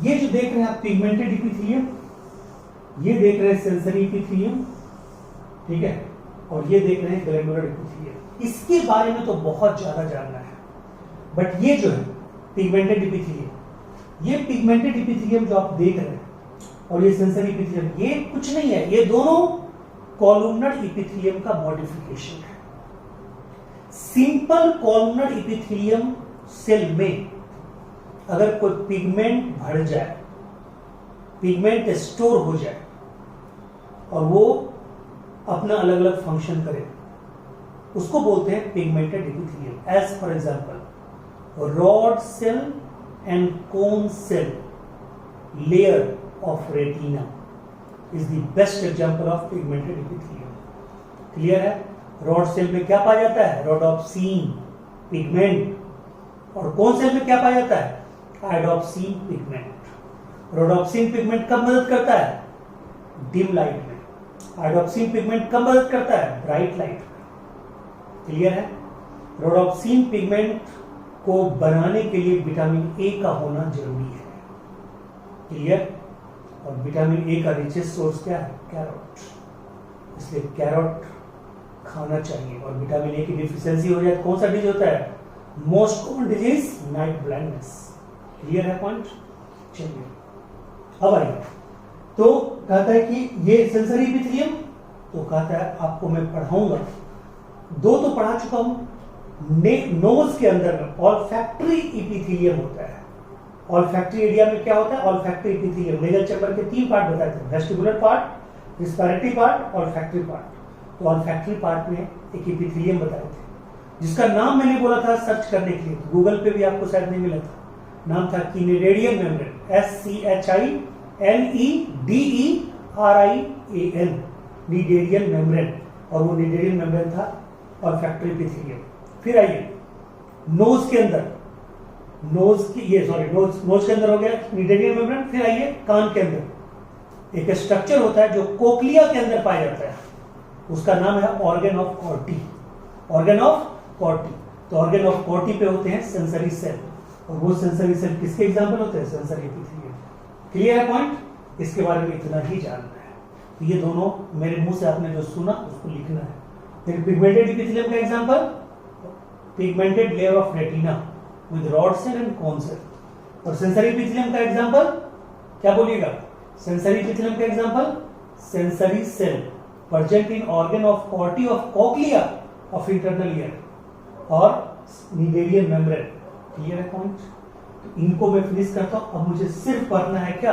ये जो देख रहे हैं आप पिगमेंटेड एपिथेलियम, ये देख रहे हैं सेंसरी एपिथेलियम। ठीक है, और ये देख रहे हैं ग्लैंडुलर एपिथेलियम। इसके बारे में तो बहुत ज्यादा जानना है, बट ये जो है पिगमेंटेड एपिथेलियम, ये पिगमेंटेड एपिथेलियम जो आप देख रहे हैं और ये सेंसरी एपिथेलियम, ये कुछ नहीं है, ये दोनों कॉलमनर एपिथेलियम का मॉडिफिकेशन है। सिंपल कॉलमनर एपिथेलियम सेल में अगर कोई पिगमेंट भर जाए, पिगमेंट स्टोर हो जाए और वो अपना अलग अलग फंक्शन करे, उसको बोलते हैं pigmented epithelium. As for example rod cell and cone cell layer of retina is the best example of pigmented epithelium. Clear है? रॉड सेल में क्या पाया जाता है? Rhodopsin pigment. और कोन सेल में क्या पाया जाता है? आइडोप्सिन पिगमेंट। रोडोप्सिन पिगमेंट कब मदद करता है? डिम लाइट में। आइडोप्सिन पिगमेंट कब मदद करता है? ब्राइट लाइट में। क्लियर है? रोडोप्सिन पिगमेंट को बनाने के लिए विटामिन ए का होना जरूरी है। क्लियर? और विटामिन ए का रिचेस्ट सोर्स क्या है? कैरोट। इसलिए कैरोट खाना चाहिए। और विटामिन ए की डिफिशियंसी हो जाए, कौन सा डिजीज होता है? Most common disease night blindness. Clear है पॉइंट? चलिए अब आइए, तो कहता है कि ये सेंसरी एपिथेलियम, तो कहता है आपको मैं पढ़ाऊंगा, 2 तो पढ़ा चुका हूं। नोज के अंदर में ऑल्फैक्टरी एपिथेलियम होता है। ऑल्फैक्टरी एरिया में क्या होता है? Olfactory epithelium. नेजल चैम्बर के 3 पार्ट बताए थे, vestibular part, respiratory part, olfactory part. तो ऑल्फैक्टरी पार्ट में एक एपिथेलियम बताए थे, जिसका नाम मैंने बोला था सर्च करने के लिए, गूगल पे भी आपको शायद नहीं मिला था। नाम था कीनेरेडियन मेम्ब्रेन, SCHINEDERIAN, नीडेरियन मेम्ब्रेन। और वो नीडेरियन मेम्ब्रेन था ऑल्फैक्टरी एपिथेलियम। फिर आइए, नोज के अंदर नोज की, ये सॉरी नोज के अंदर हो गया मीडियम मेम्ब्रेन। फिर आइए कान के अंदर एक स्ट्रक्चर होता है जो कोक्लिया के अंदर पाया जाता है, उसका नाम है ऑर्गन ऑफ कॉर्टी। ऑर्गन ऑफ कॉर्टी, तो ऑर्गन ऑफ कॉर्टी पे होते हैं सेंसरी सेल, और वो सेंसरी सेल किसके एग्जाम्पल होते हैं? Sensory epithelium. क्लियर है पॉइंट? इसके बारे में इतना ही जानना है। तो ये दोनों मेरे मुंह से आपने जो सुना उसको लिखना है। फिर पिगमेंटेड एपिथेलियम का example, pigmented layer of retina with rod cell and cone cell. और सेंसरी एपिथेलियम का एग्जांपल क्या बोलिएगा? सेंसरी एपिथेलियम का example sensory cell present in organ of Corti of cochlea of internal ear और cnidarian membrane. Clear है point? तो इनको मैं फिनिश करता हूं। अब मुझे सिर्फ पढ़ना है क्या?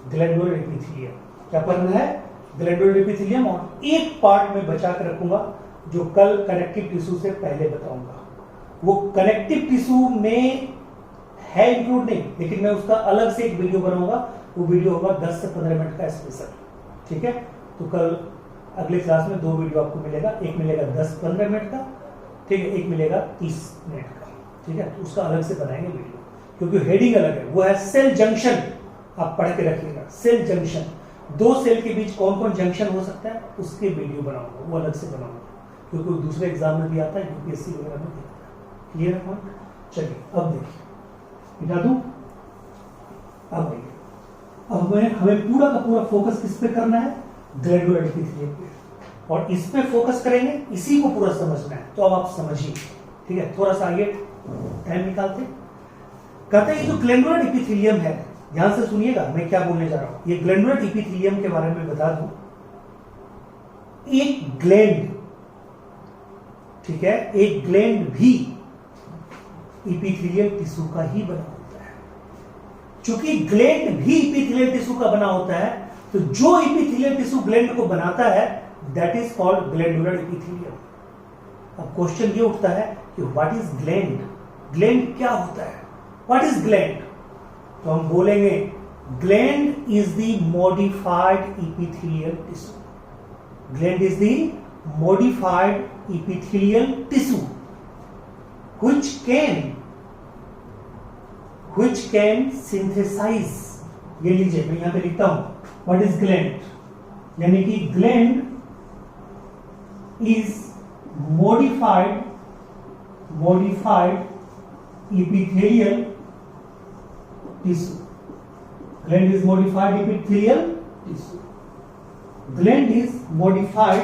Glandular epithelium. क्या पढ़ना है? Glandular epithelium. और एक पार्ट में बचा कर रखूंगा जो कल कनेक्टिव टिश्यू से पहले बताऊंगा। वो कनेक्टिव टिश्यू में है इंक्लूड नहीं, लेकिन मैं उसका अलग से एक वीडियो बनाऊंगा। वो वीडियो होगा 10 से 15 मिनट का स्पेशल। ठीक है? तो कल अगले क्लास में 2 वीडियो आपको मिलेगा। एक मिलेगा 10-15 मिनट का, ठीक है, एक मिलेगा 30 मिनट का। ठीक है? तो उसका अलग से बनाएंगे वीडियो, क्योंकि हेडिंग अलग है। वो है सेल जंक्शन, आप पढ़ के रखिएगा। सेल जंक्शन, 2 सेल के बीच कौन कौन जंक्शन हो सकता है उसके वीडियो बनाऊंगा, वो अलग से बनाऊंगा, क्योंकि वो दूसरे एग्जाम में भी आता है, यूपीएससी वगैरह में भी आता है। क्लियर है पॉइंट? चलिए अब देखिए, मिटा दूं। अब देखिए, अब हमें पूरा का पूरा फोकस किस पे करना है? ग्लैंडुलर एपिथेलियम पे, और इस पे फोकस करेंगे, इसी को पूरा समझना है। तो अब आप समझिए, ठीक है? थोड़ा सा आगे टाइम निकालते। कहते हैं ये जो ग्लैंडुलर एपिथेलियम है, ध्यान से सुनिएगा मैं क्या बोलने जा रहा हूं। ये ग्लैंडुलर एपिथेलियम के बारे में बता दूं। एक ग्लैंड, ठीक है, एक ग्लैंड भी एपिथेलियल टिश्यू का ही बना होता है। चूंकि ग्लैंड भी एपिथेलियल टिश्यू का बना होता है, तो जो एपिथेलियल टिश्यू ग्लैंड को बनाता है that is called glandular epithelium. अब क्वेश्चन ये उठता है कि व्हाट इज ग्लैंड? ग्लैंड क्या होता है? What is gland? तो हम बोलेंगे gland is the modified epithelial tissue. Gland is the modified epithelial tissue which can synthesize। ये लीजिए, मैं यहां पे लिखता हूं व्हाट इज ग्लैंड, यानी कि gland is modified epithelial tissue। Gland is modified epithelial tissue। Gland is modified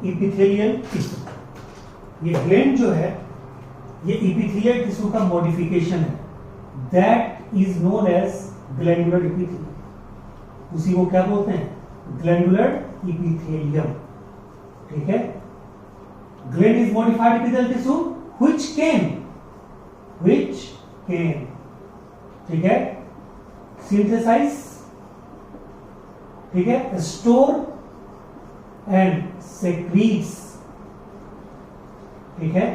epithelial tissue। ये ग्लैंड जो है ये इपिथेलियल टिश्यू का मॉडिफिकेशन है। That is known as glandular epithelium. उसी को क्या बोलते हैं? Glandular epithelium. ठीक है? Gland is modified epithelial tissue which can, ठीक है, synthesize, ठीक है, store and secretes, ठीक है,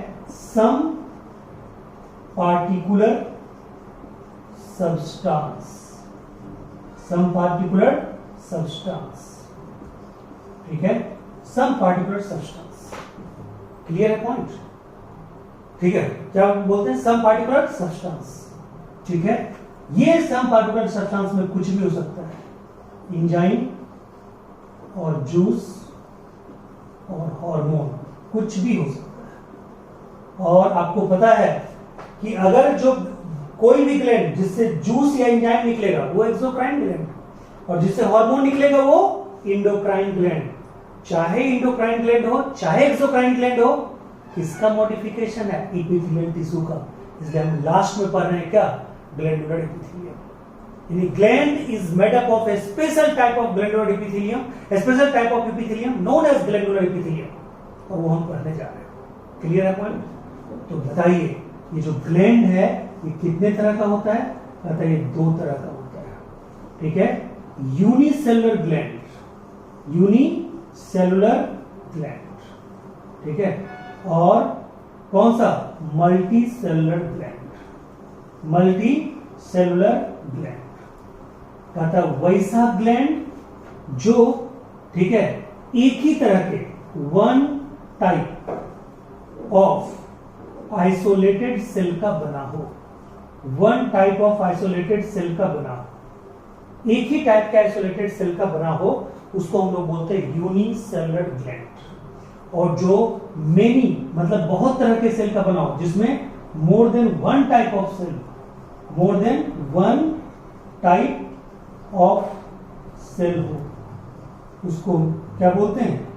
some particular substance, ठीक है, some particular substance। क्लियर है पॉइंट? ठीक है, क्या बोलते हैं? सम पार्टिकुलर सब्सटेंस। ठीक है, ये सम पार्टिकुलर सब्सटेंस में कुछ भी हो सकता है, एंजाइम और जूस और हार्मोन, कुछ भी हो सकता है। और आपको पता है कि अगर जो कोई भी ग्लैंड जिससे जूस या एंजाइम निकलेगा वो एक्सोक्राइन ग्लैंड, और जिससे हार्मोन निकलेगा वो इंडोक्राइन ग्लैंड। चाहे इंडोक्राइन ग्लैंड हो चाहे एक्सोक्राइन ग्लैंड हो, किसका मॉडिफिकेशन है? एपिथेलियल टिश्यू का। इसलिए हम लास्ट में पढ़ रहे हैं क्या? Glandular epithelium. यानी gland is made up of a special type of glandular epithelium, special type of epithelium known as glandular epithelium, और वो हम पढ़ने जा रहे हैं। क्लियर है पॉइंट? तो बताइए, ये जो ग्लैंड है ये कितने तरह का होता है? कहता है ये 2 तरह का होता है। ठीक है, यूनिसेलुलर ग्लैंड, यूनिसेलुलर ग्लैंड, ठीक है, और कौन सा? Multi cellular gland, multi cellular gland. कहता वैसा ग्लैंड जो, ठीक है, एक ही तरह के, one type of isolated cell का बना हो। One type of isolated cell का बना हो, एक ही टाइप के आइसोलेटेड सेल का बना हो, उसको हम लोग बोलते हैं यूनिसेलुलर ग्लैंड। और जो मेनी मतलब बहुत तरह के सेल का बना हो, जिसमें more than one type of cell, more than one type of cell हो, उसको क्या बोलते हैं?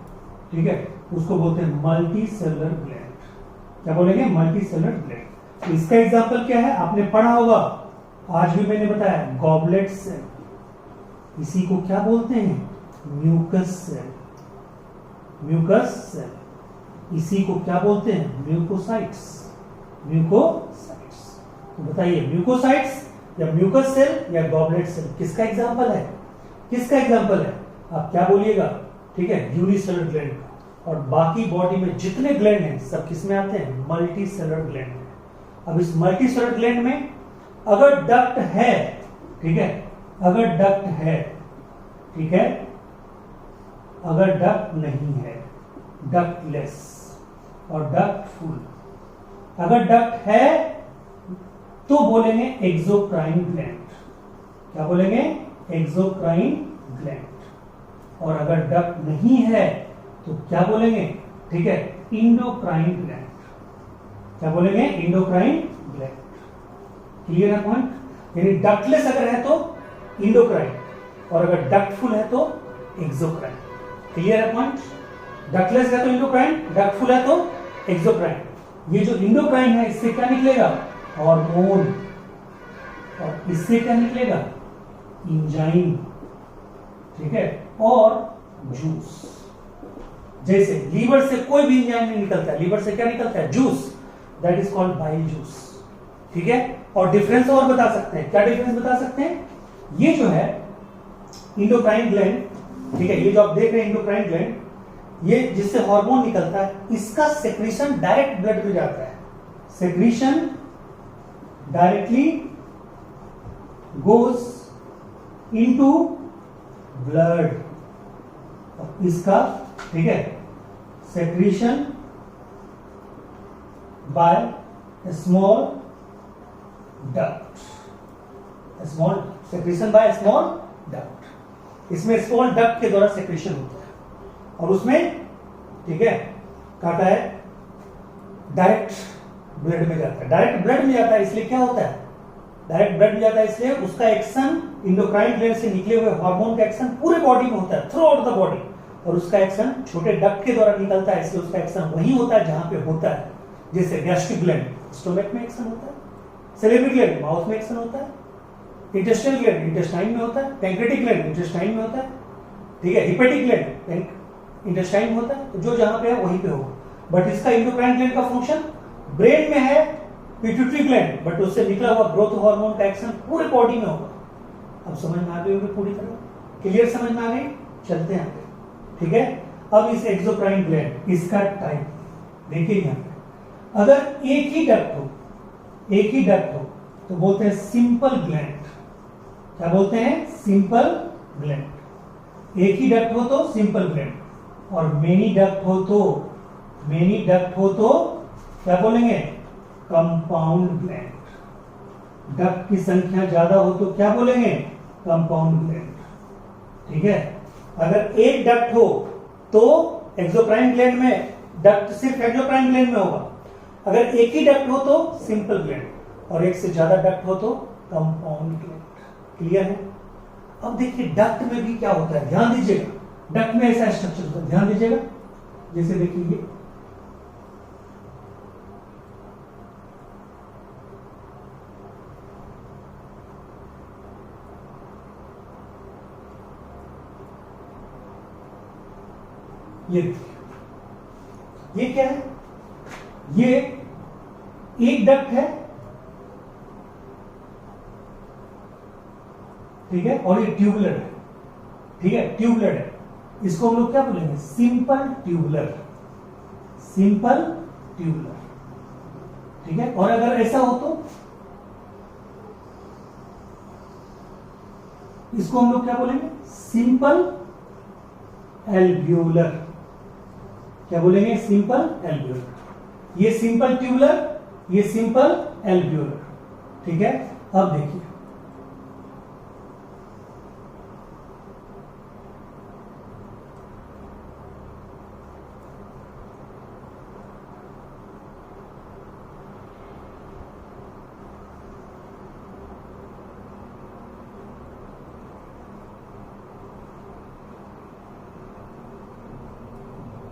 ठीक है, उसको बोलते हैं मल्टी सेलुलर ग्लैंड। क्या बोलेंगे? Multi cellular gland. इसका एग्जांपल क्या है? आपने पढ़ा होगा, आज भी मैंने बताया, गॉबलेट सेल। इसी को क्या बोलते हैं? Mucus cell. Mucus cell. इसी को क्या बोलते हैं? म्यूकोसाइट्स। म्यूकोसाइट्स। तो बताइए, म्यूकोसाइट्स या म्यूकस सेल या गॉबलेट सेल किसका एग्जांपल है? किसका एग्जांपल है? आप क्या बोलिएगा? ठीक है, यूनिसेलुलर ग्लैंड का। और बाकी बॉडी में जितने ग्लैंड हैं सब किस में आते हैं? मल्टी सेलुलर ग्लैंड में। अब इस मल्टी सेलुलर ग्लैंड में अगर डक्ट है, ठीक है, अगर डक्ट है, ठीक है, अगर डक्ट नहीं है, डक्टलेस और डक्टफुल, अगर डक्ट है तो बोलेंगे एक्सोक्राइन ग्लैंड। क्या बोलेंगे? Exocrine gland. और अगर डक्ट नहीं है तो क्या बोलेंगे? ठीक है, इंडोक्राइन ग्लैंड। क्या बोलेंगे? Endocrine gland. क्लियर है पॉइंट? यानी डक्टलेस अगर है तो इंडोक्राइन, और अगर डक्टफुल है तो एक्सोक्राइन। क्लियर है पॉइंट? डक्टलेस है तो इंडोक्राइन, डक्टफुल है तो एक्सोक्राइन। ये जो इंडोक्राइन है इससे क्या निकलेगा? हार्मोन। और इससे क्या निकलेगा? इंजाइम। ठीक है, और जूस। जैसे लीवर से कोई भी इंजाइम नहीं निकलता है, लीवर से क्या निकलता है? Juice. That is called bile juice. ठीक है, और डिफरेंस और बता सकते हैं। क्या डिफरेंस बता सकते हैं? ये जो है इंडोक्राइन ग्लैंड, ठीक है, ये जो आप देख रहे हैं इंडोक्राइन ग्लैंड, ये जिससे हार्मोन निकलता है, इसका सेक्रीशन डायरेक्ट ब्लड में जाता है। Secretion directly goes into blood. इसका, ठीक है, secretion by small duct, small secretion by small duct. इसमें स्मॉल डक्ट के द्वारा सेक्रीशन होता है, और उसमें, ठीक है, कहता है डायरेक्ट ब्लड में जाता है। डायरेक्ट ब्लड में जाता है इसलिए क्या होता है? डायरेक्ट ब्लड में जाता है इसलिए उसका एक्शन, इंडोक्राइन ग्लैंड से निकले हुए हार्मोन का एक्शन पूरे बॉडी में होता है, थ्रू आउट द बॉडी। और उसका एक्शन छोटे डक्ट के द्वारा निकलता है, इसलिए उसका एक्शन वही होता है जहां पे होता है। जैसे गैस्ट्रिक ग्लैंड स्टोमक में एक्शन होता है, सेलेब्री ग्लैंड माउथ में एक्शन होता है, इंटेस्टाइनल ग्लैंड इंटेस्टाइन में होता है, पैंक्रेटिक ग्लैंड इंटेस्टाइन में होता है, ठीक है, हिपेटिक ग्लैंड इंटेस्टाइन में होता है। तो जो जहां पे है वहीं पे होगा। बट इसका इंडोक्राइन ग्लैंड का फंक्शन ब्रेन में है, पिट्यूटरी ग्लैंड, बट उससे निकला हुआ ग्रोथ हार्मोन का एक्शन पूरे बॉडी में होगा। अब समझ में आ गई होगी पूरी तरह? क्लियर समझ में आ गई? चलते हैं आगे। ठीक है, अब इस एक्सोक्राइन ग्लैंड, इसका टाइप देखिए यहां पे। अगर एक ही डक्ट हो, एक ही डक्ट हो, तो बोलते हैं सिंपल ग्लैंड। क्या बोलते हैं? Simple gland. एक ही डक्ट हो तो सिंपल ग्लैंड, और मेनी डक्ट हो तो, मेनी डक्ट हो तो क्या बोलेंगे? Compound gland. डक्ट की संख्या ज्यादा हो तो क्या बोलेंगे? Compound gland. ठीक है, अगर एक डक्ट हो तो एक्सोक्राइन ग्लैंड में डक्ट सिर्फ एक्सोक्राइन ग्लैंड में होगा। अगर एक ही डक्ट हो तो सिंपल ग्लैंड, और एक से ज्यादा डक्ट हो तो कंपाउंड ग्लैंड। क्लियर है? अब देखिए डक्ट में भी क्या होता है, ध्यान दीजिएगा। डक्ट में ऐसा स्ट्रक्चर होता है, ध्यान दीजिएगा। जैसे देखिए ये क्या है? ये एक डक्ट है, ठीक है, और ये ट्यूबुलर है। ठीक है, ट्यूबुलर है। इसको हम लोग क्या बोलेंगे? Simple tubular. Simple tubular. ठीक है, और अगर ऐसा हो तो इसको हम लोग क्या बोलेंगे? Simple alveolar. क्या बोलेंगे? Simple alveolar. ये सिंपल ट्यूबुलर, ये सिंपल एल्व्यूलर। ठीक है, अब देखिए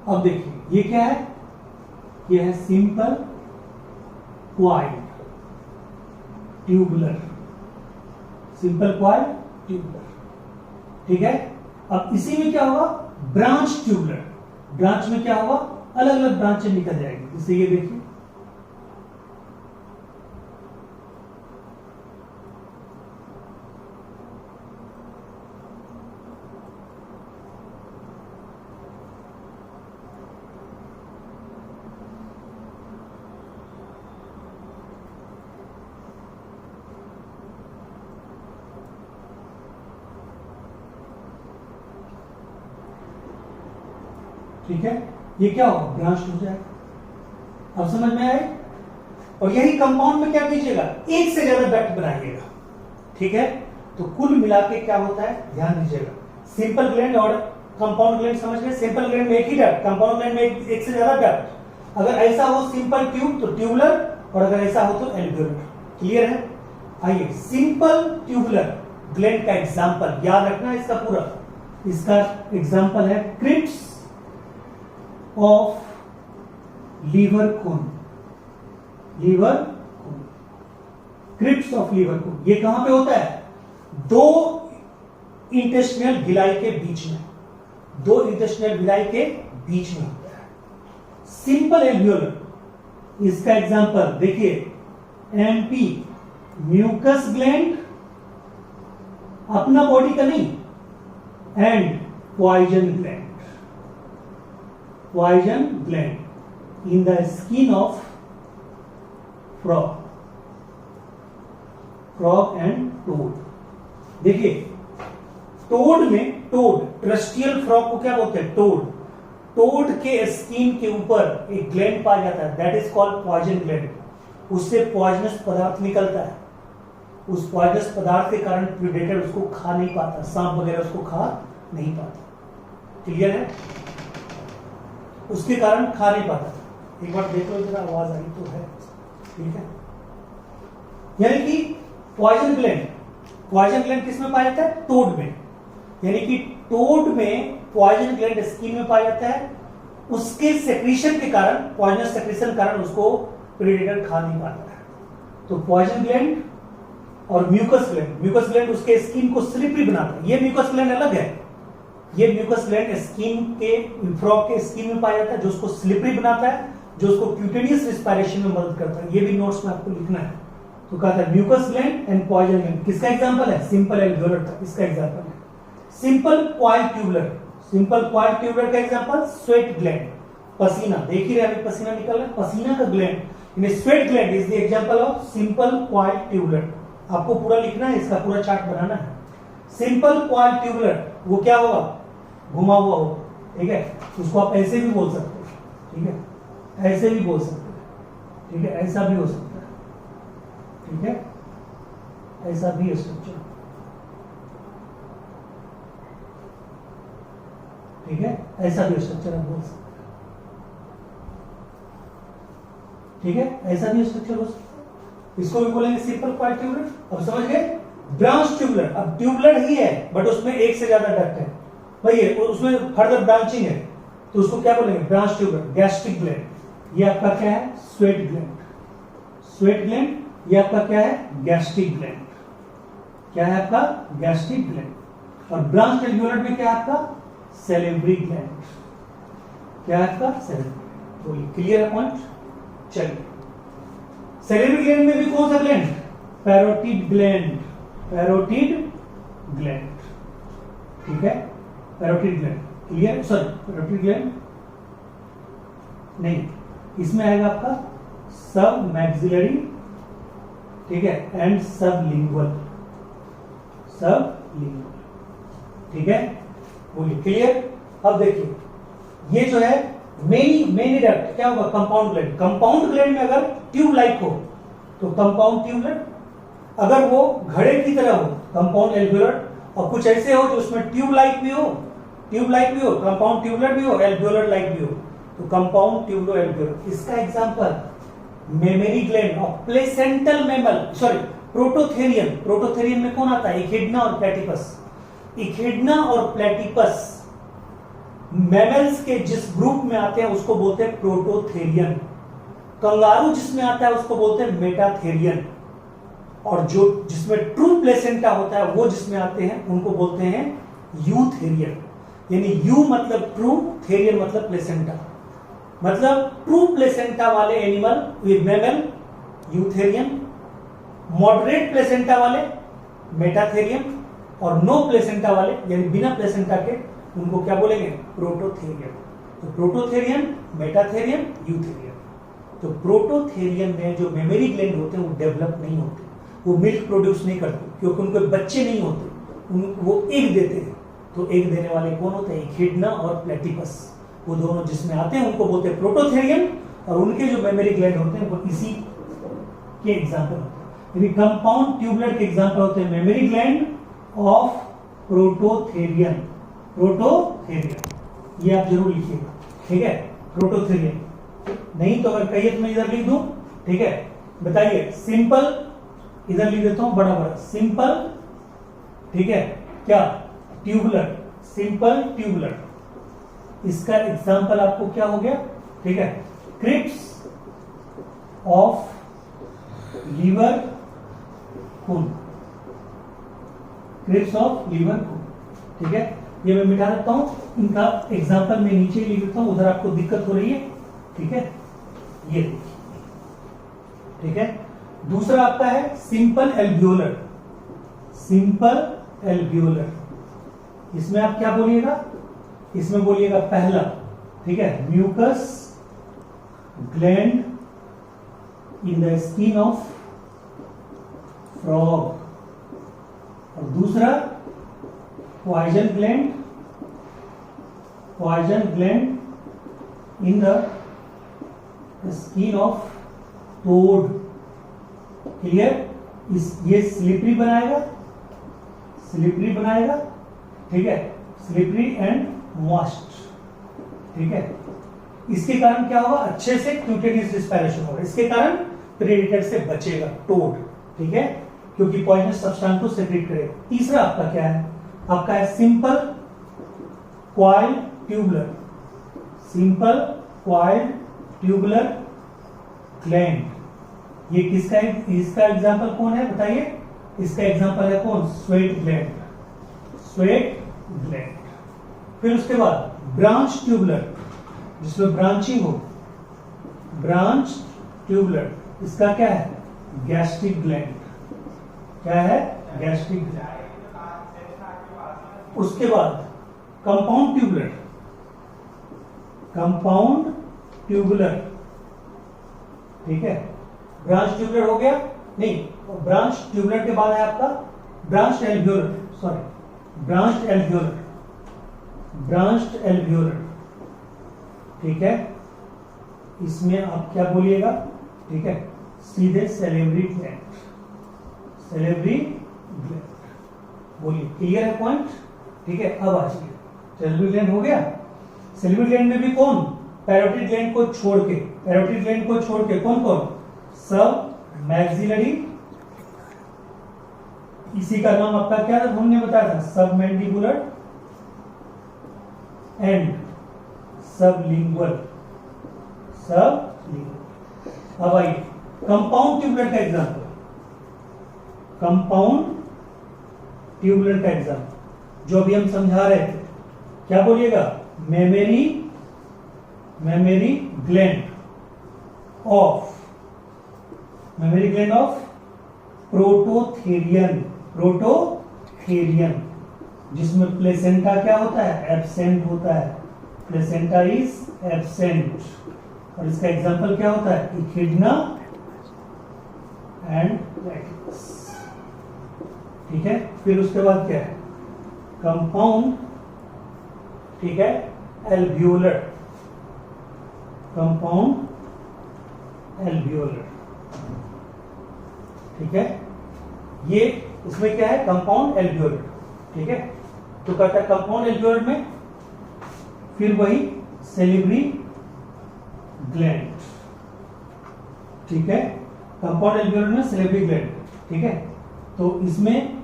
अब देखिए ये क्या है, ये है simple coil tubular, simple coil tubular, ठीक है। अब इसी में क्या होगा, ब्रांच ट्यूबुलर, ब्रांच में क्या होगा, अलग अलग ब्रांचें निकल जाएगी। जैसे ये देखिए ठीक है, ये क्या होगा, ब्रांच हो जाएगा। अब समझ में आए। और यही कंपाउंड में क्या कीजिएगा, एक से ज्यादा डक्ट बनाइएगा, ठीक है। तो कुल मिला के क्या होता है, ध्यान दीजिएगा, सिंपल ग्लैंड और कंपाउंड ग्लैंड समझ गए। सिंपल ग्लैंड में एक ही डक्ट, कंपाउंड ग्लैंड में एक से ज्यादा डक्ट। अगर ऐसा हो सिंपल ट्यूब तो ट्यूबुलर, और अगर ऐसा हो तो एल्वियोलर। क्लियर है। आइए सिंपल ट्यूबुलर ग्लैंड का एग्जांपल याद रखना इसका पूरा। इसका एग्जांपल है crypts of Lieberkuhn, Lieberkuhn, crypts of Lieberkuhn. ये कहां पे होता है, दो इंटेस्टिनल गिलाई के बीच में, दो इंटेस्टिनल गिलाई के बीच में होता है। सिंपल एल्वियोलर, इसका एग्जांपल देखिए, एमपी म्यूकस ग्लैंड, अपना बॉडी का नहीं, and poison gland, poison gland in the skin of frog, frog and toad। देखिए टोड में, टोड ट्रस्टियल फ्रॉग को क्या बोलते हैं, टोड, टोड के स्किन के ऊपर एक ग्लैंड पाया जाता है, that is called poison gland. उससे पॉइजनस पदार्थ निकलता है, उस पॉइजनस पदार्थ के कारण प्रेडेटर उसको खा नहीं पाता, सांप वगैरह उसको खा नहीं पाता। क्लियर है, उसके कारण खा नहीं पाता। एक बार देख लो जरा, आवाज आई तो है, ठीक है। यानी कि पॉइजन ग्लैंड, पॉइजन ग्लैंड किस में पाया जाता है, टोड में। यानी कि टोड में पॉइजन ग्लैंड स्किन में पाया जाता है, उसके सेक्रीशन के कारण, पॉइजनस सेक्रीशन के कारण उसको प्रेडेटर खा नहीं पाता है। तो पॉइजन ग्लैंड और म्यूकस ग्लैंड, म्यूकस ग्लैंड उसके स्किन को स्लिपरी बनाता है। ये म्यूकस ग्लैंड अलग है, ये म्यूकस ग्लैंड स्किन के, फ्रॉग के स्किन में पाया जाता है, जो उसको स्लिपरी बनाता है, जो उसको क्यूटेनियस रिस्पायरेशन में मदद करता है। ये भी नोट्स में आपको लिखना है। तो कहा था mucus gland and poison gland. किसका एग्जांपल है, सिंपल एल्वियोलर का, इसका एग्जांपल है। Simple coil tubular, simple coil tubular का एग्जांपल स्वेट ग्लैंड, पसीना, देख ही रहे अभी पसीना निकल रहा है, पसीना का gland, sweat gland is the example of simple coil tubular. आपको पूरा लिखना है, इसका पूरा चार्ट बनाना है। सिंपल क्वाइल ट्यूबुलर वो क्या होगा, घुमा हुआ हो, ठीक है। उसको आप ऐसे भी बोल सकते हैं, ठीक है, ऐसे भी बोल सकते हैं, ठीक है, ऐसा भी हो सकता है, ठीक है, ऐसा भी स्ट्रक्चर, ठीक है, ऐसा भी स्ट्रक्चर आप बोल सकते हैं, ठीक है, ऐसा भी स्ट्रक्चर हो सकता है। इसको भी बोलेंगे सिंपल क्वाइल ट्यूबुलर। अब समझ गए। ब्रांच ट्यूबुलर, अब ट्यूबुलर ही है बट उसमें एक से ज्यादा डक्ट है, भाई उसमें फर्दर ब्रांचिंग है, तो उसको क्या बोलेंगे, ब्रांच ट्यूबुलर। गैस्ट्रिक ग्लैंड, ये आपका क्या है, स्वेट ग्लैंड, स्वेट ग्लैंड। ये आपका क्या है, गैस्ट्रिक ग्लैंड, क्या है आपका, गैस्ट्रिक ग्लैंड। और ब्रांच एल्वियोलर में क्या है आपका, सेलेब्री ग्लैंड, क्या है आपका, सेलेब्री। बोलिए क्लियर है पॉइंट। चलिए सेलेब्री ग्लैंड में भी कौन सा gland, parotid gland, parotid gland, ठीक है, parotid gland. Clear, sorry parotid gland नहीं, इसमें आएगा आपका सब मैक्सिलरी, ठीक है, एंड सब लिंगुअल, सब लिंगुअल, ठीक है। बोलिए क्लियर। अब देखिए ये जो है मेनी डक्ट क्या होगा, कंपाउंड ग्लैंड। कंपाउंड ग्लैंड में अगर ट्यूब लाइक हो तो कंपाउंड ट्यूबुलर, अगर वो घड़े की तरह हो कंपाउंड एल्वियोलर, और कुछ ऐसे हो जो उसमें ट्यूब लाइक भी हो, कंपाउंड ट्यूबुलर भी हो, एल्वियोलर लाइक भी हो, तो कंपाउंड ट्यूबुलो एल्वियोलर। इसका example mammary gland of placental mammal, sorry prototherian. Prototherian में कौन आता है? इखिडना और प्लेटिपस। इखिडना और प्लेटिपस मैमल्स के जिस ग्रुप में आते हैं उसको बोलते हैं प्रोटोथेरियन। कंगारू जिसमें आता है उसको बोलते हैं मेटाथेरियन, और जो जिसमें ट्रू प्लेसेंटा होता है वो जिसमें आते हैं उनको बोलते हैं यूथेरियन। यानी यू मतलब ट्रू, थेरियन मतलब प्लेसेंटा। मतलब ट्रू प्लेसेंटा वाले animal with mammal eutherian, moderate placenta वाले मेटाथेरियन, और नो प्लेसेंटा वाले यानी बिना प्लेसेंटा के उनको क्या बोलेंगे? प्रोटोथेरियन। तो प्रोटोथेरियन, मेटाथेरियन, यूथेरियन। तो प्रोटोथेरियन में जो मेमरी ग्लैंड होते हैं वो डेवलप नहीं होते, वो मिल्क प्रोड्यूस नहीं करते क्योंकि उनके बच्चे नहीं होते, वो एग देते हैं। तो एग देने वाले कौन होते हैं? इखिडना और प्लेटिपस। वो दोनों जिसमें आते हैं उनको बोलते हैं प्रोटोथेरियन, और उनके जो मेमरी ग्लैंड होते हैं वो इसी के एग्जाम्पल होते हैं। यानी कंपाउंड ट्यूबुलर के एग्जाम्पल होते हैं memory gland of prototherian. Prototherian ये आप जरूर लिखिएगा, ठीक है? प्रोटोथेरियन नहीं तो अगर कहिए तो मैं इधर लिख दूं, ठीक है? बताइए सिंपल, इधर लिख देता हूं बड़ा बड़ा, सिंपल, ठीक है? क्या? Tubular, simple tubular. इसका एग्जांपल आपको क्या हो गया? ठीक है, क्रिप्स ऑफ लीवर खून, क्रिप्स ऑफ लीवर खून, ठीक है? ये मैं मिटा देता हूं, इनका एग्जांपल मैं नीचे ही लिख देता हूं, उधर आपको दिक्कत हो रही है, ठीक है? ये देखिए, ठीक है? दूसरा आपका है सिंपल एल्वियोलर। सिंपल एल्वियोलर, इसमें आप क्या बोलिएगा? इसमें बोलिएगा पहला, ठीक है, mucus gland in the skin of frog, और दूसरा poison gland in the skin of toad. Clear? ये स्लिपरी बनाएगा, ठीक है? स्लिपरी एंड मॉइस्ट, ठीक है? इसके कारण क्या होगा? अच्छे से क्यूटेनियस रिस्पायरेशन होगा, इसके कारण प्रेडेटर से बचेगा टोड, ठीक है? क्योंकि पॉइजनस सब्सटेंस को सेक्रेट करेगा। तीसरा आपका क्या है? आपका है simple coil tubular, simple coil tubular gland. ये किसका है? इसका एग्जांपल कौन है बताइए? इसका एग्जांपल है कौन? Sweat gland, sweat gland. फिर उसके बाद ब्रांच ट्यूबुलर, जिसमें ब्रांचिंग हो, ब्रांच ट्यूबुलर। इसका क्या है? Gastric gland. क्या है? Gastric gland. उसके बाद कंपाउंड ट्यूबुलर, कंपाउंड ट्यूबुलर, ठीक है? ब्रांच ट्यूबुलर हो गया नहीं, ब्रांच ट्यूबुलर के बाद है आपका branch alveolar, sorry branch alveolar, branch alveolar, ठीक है? इसमें आप क्या बोलिएगा? ठीक है, सीधे सेलेब्री ग्लैंड, सेलेब्री ग्लैंड बोलिए। क्लियर है पॉइंट? ठीक है, अब आ जाइए, सेलेब्री ग्लैंड हो गया। सेलेब्री ग्लैंड में भी कौन? पैरोटिड ग्लैंड को छोड़ के, पैरोटिड ग्लैंड को छोड़ के कौन कौन? सब मैक्सिलरी, इसी का नाम आपका क्या था? हमने बताया था सब मैंडिबुलर एंड सबलिंगुअल, सबलिंगुअल। अब आइए कंपाउंड ट्यूबुलर का एग्जांपल, कंपाउंड ट्यूबुलर का एग्जांपल जो अभी हम समझा रहे थे, क्या बोलिएगा? Mammary gland of, mammary gland of prototherian, prototherian, जिसमें प्लेसेंटा क्या होता है? एब्सेंट होता है, प्लेसेंटा इज एब्सेंट। और इसका एग्जांपल क्या होता है? इखिडना एंड प्लेटिपस, ठीक है? फिर उसके बाद क्या है? कंपाउंड, ठीक है, एल्वियोलर, कंपाउंड एल्वियोलर, ठीक है? ये इसमें क्या है, कंपाउंड एल्वियोल, ठीक है। तो कहता है कंपाउंड एल्वियोल में फिर वही सेलिब्री ग्लैंड, ठीक है, कंपाउंड एल्वियोल में सेलिब्री ग्लैंड, ठीक है। तो इसमें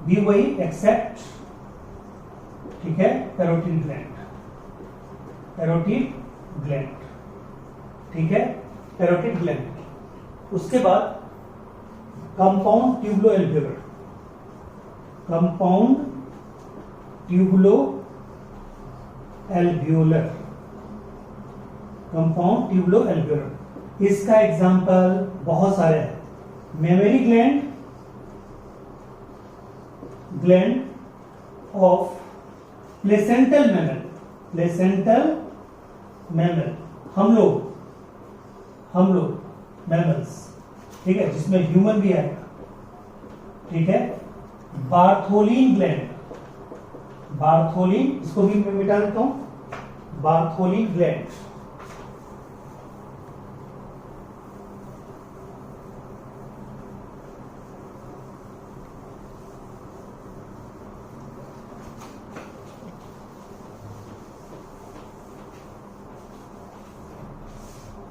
भी वही एक्सेप्ट, ठीक है, पैरोटिड ग्लैंड, पैरोटिड ग्लैंड, ठीक है, पैरोटिड ग्लैंड। उसके बाद compound tubulo alveolar, compound tubulo alveolar, compound tubulo alveolar. इसका एग्जांपल बहुत सारे हैं। Mammary gland, gland of placental mammal, placental mammal, हम लोग मैमल्स, ठीक है, जिसमें ह्यूमन भी आएगा, ठीक है। बार्थोलिन ग्लैंड, बार्थोलिन, इसको भी मैं मिटा देता हूं, बार्थोलिन ग्लैंड,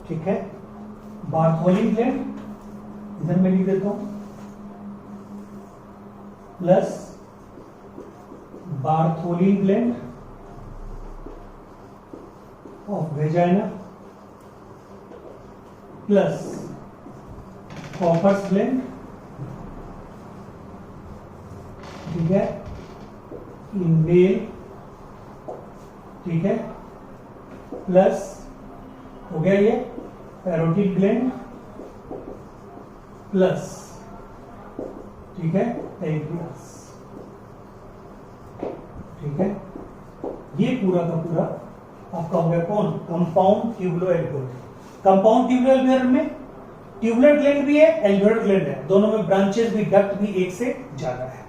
ठीक है। बार्थोलिन ग्लैंड इधर मैं लिख देता हूं, plus Bartholin gland of vagina, plus Cowper's gland, ठीक है, इन मेल, ठीक है, प्लस हो गया ये पैरोटिड ग्लैंड, प्लस, ठीक है, पैंक्रियास, ठीक है। ये पूरा का पूरा आपका हो गया कौन, compound tubulo alveolar. Compound tubulo alveolar में ट्यूबुलर ग्लैंड भी है, एल्वियोलर ग्लैंड है, दोनों में ब्रांचेस भी, डक्ट भी एक से ज्यादा है,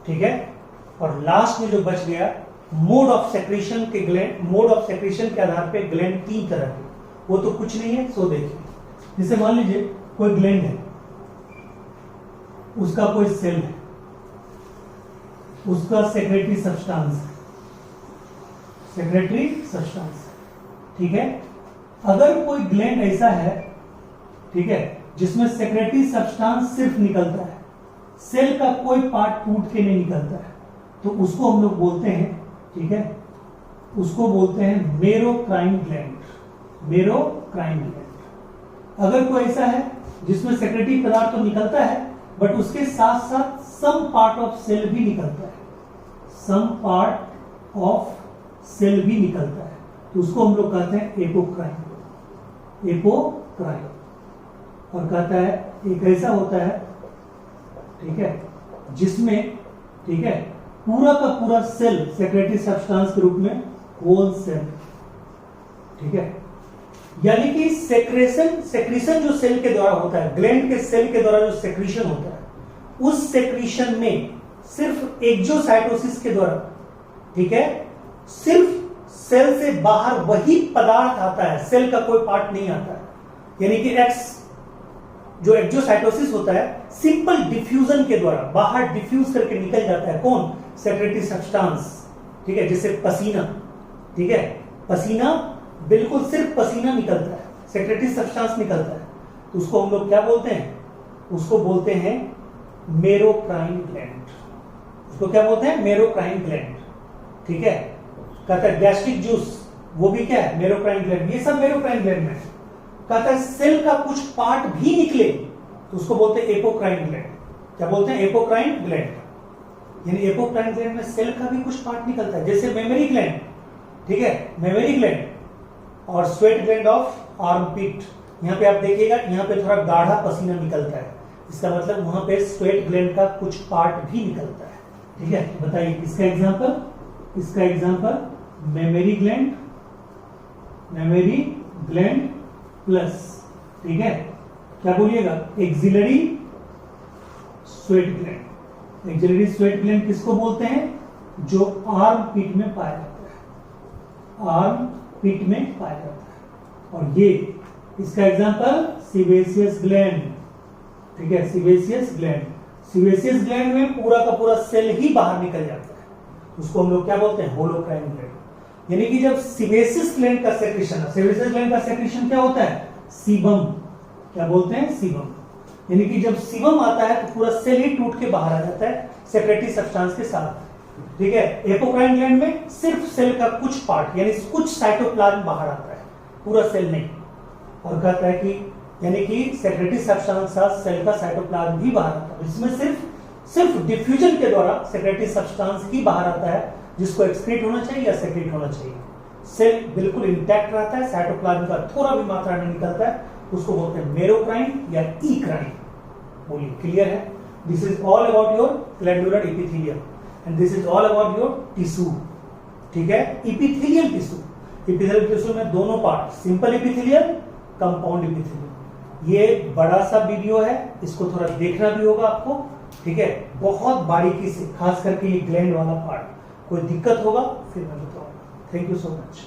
ठीक है। और लास्ट में जो बच गया, मोड ऑफ सेक्रेशन के ग्लैंड, मोड ऑफ सेक्रेशन के आधार पे ग्लैंड 3 तरह के, वो तो कुछ नहीं है। सो देखिए, जैसे मान लीजिए कोई ग्लैंड है, उसका कोई सेल है, उसका सेक्रेटरी सब्सटेंस है, सेक्रेटरी सब्सटेंस, ठीक है। अगर कोई ग्लैंड ऐसा है, ठीक है, जिसमें सेक्रेटरी सब्सटेंस सिर्फ निकलता है, सेल का कोई पार्ट टूट के नहीं निकलता है, तो उसको हम लोग बोलते हैं, ठीक है, उसको बोलते हैं मेरोक्राइन ग्लैंड, मेरोक्राइन ग्लैंड। अगर कोई ऐसा है जिसमें सेक्रेटरी पदार्थ तो निकलता है, बट उसके साथ साथ सम पार्ट ऑफ सेल भी निकलता है, सम पार्ट ऑफ सेल भी निकलता है, तो उसको हम लोग कहते हैं एपोक्राइन, एपोक्राइन। और कहता है एक ऐसा होता है, ठीक है, जिसमें, ठीक है, पूरा का पूरा सेल सेक्रेटरी सब्सटेंस के रूप में, होल सेल, ठीक है। यानी कि सेक्रीशन जो सेल के द्वारा होता है, ग्लैंड के सेल के द्वारा जो सेक्रीशन होता है, उस सेक्रीशन में सिर्फ एक्सोसाइटोसिस के द्वारा, ठीक है, सिर्फ सेल से बाहर वही पदार्थ आता है, सेल का कोई पार्ट नहीं आता है। यानी कि एक्स जो एक्सोसाइटोसिस होता है, सिंपल डिफ्यूजन के द्वारा बाहर डिफ्यूज करके निकल जाता है, कौन, सेक्रेटरी सब्सटेंस, ठीक है, जैसे पसीना, ठीक है, पसीना बिल्कुल सिर्फ पसीना निकलता है, सेक्रेटरी सब्सटेंस निकलता है, तो उसको हम लोग क्या बोलते हैं, उसको बोलते हैं मेरोक्राइन ग्लैंड, उसको क्या बोलते हैं, मेरोक्राइन ग्लैंड, ठीक है। कहता है गैस्ट्रिक जूस, वो भी क्या है, मेरोक्राइन ग्लैंड, ये सब मेरोक्राइन ग्लैंड में। कहता है सेल का कुछ पार्ट भी निकले तो उसको बोलते हैं एपोक्राइन ग्लैंड। क्या बोलते हैं, एपोक्राइन ग्लैंड। यानी एपोक्राइन ग्लैंड में सेल का भी कुछ पार्ट निकलता है, जैसे मेमोरी ग्लैंड, ठीक है, मेमोरी ग्लैंड और स्वेट ग्लैंड ऑफ आर्मपिट। यहाँ पे आप देखिएगा, यहाँ पे थोड़ा गाढ़ा पसीना निकलता है, इसका मतलब वहां पे स्वेट ग्लैंड का कुछ पार्ट भी निकलता है, ठीक है। बताइए इसका एग्जांपल, इसका example memory gland, memory gland plus, ठीक है, क्या बोलिएगा, axillary sweat gland. Axillary sweat gland किसको बोलते हैं, जो आर्म पिट में पाया जाता है, आर्म पिट में पाया जाता है। और ये इसका एग्जांपल सीबेसियस ग्लैंड, ठीक है, सीबेसियस ग्लैंड। सीवेसियस ग्लैंड में पूरा का पूरा सेल ही बाहर निकल जाता है, उसको हम लोग क्या बोलते हैं, होलोक्राइन ग्लैंड। यानी कि जब सीवेसियस ग्लैंड का सेक्रेशन, सीवेसियस ग्लैंड का सेक्रेशन क्या होता है, सीबम, क्या बोलते हैं, सीबम। यानी कि जब सीबम आता है तो पूरा सेल ही टूट के बाहर आ जाता है सेक्रेटरी सब्सटेंस के साथ, ठीक है। एपोक्राइन ग्लैंड में सिर्फ सेल का कुछ पार्ट यानी कुछ साइटोप्लाज्म बाहर आता है, पूरा सेल नहीं। और कहता है कि यानी कि सेक्रेटरी सब्सटेंस के साथ सेल का साइटोप्लाज्म भी बाहर आता है, जिसमें सिर्फ डिफ्यूजन के द्वारा सेक्रेटरी सब्सटेंस ही बाहर आता है, जिसको एक्सक्रीट होना चाहिए या सेक्रेट होना चाहिए। सेल बिल्कुल इंटैक्ट रहता है, साइटोप्लाज्म का थोड़ा भी मात्रा नहीं निकलता है, उसको बोलते हैं मेरोक्राइन या ईक्राइन। बोलिए, क्लियर है? This is all about your glandular epithelium and this is all about your tissue, ठीक है। एपिथेलियल टिश्यू, एपिथेलियल टिश्यू में दोनों part, simple epithelium, compound epithelium. ये बड़ा सा वीडियो है, इसको थोड़ा देखना भी होगा आपको, ठीक है, बहुत बारीकी से, खास करके ये ग्लैंड वाला पार्ट। कोई दिक्कत होगा फिर मैं बताऊंगा। Thank you so much.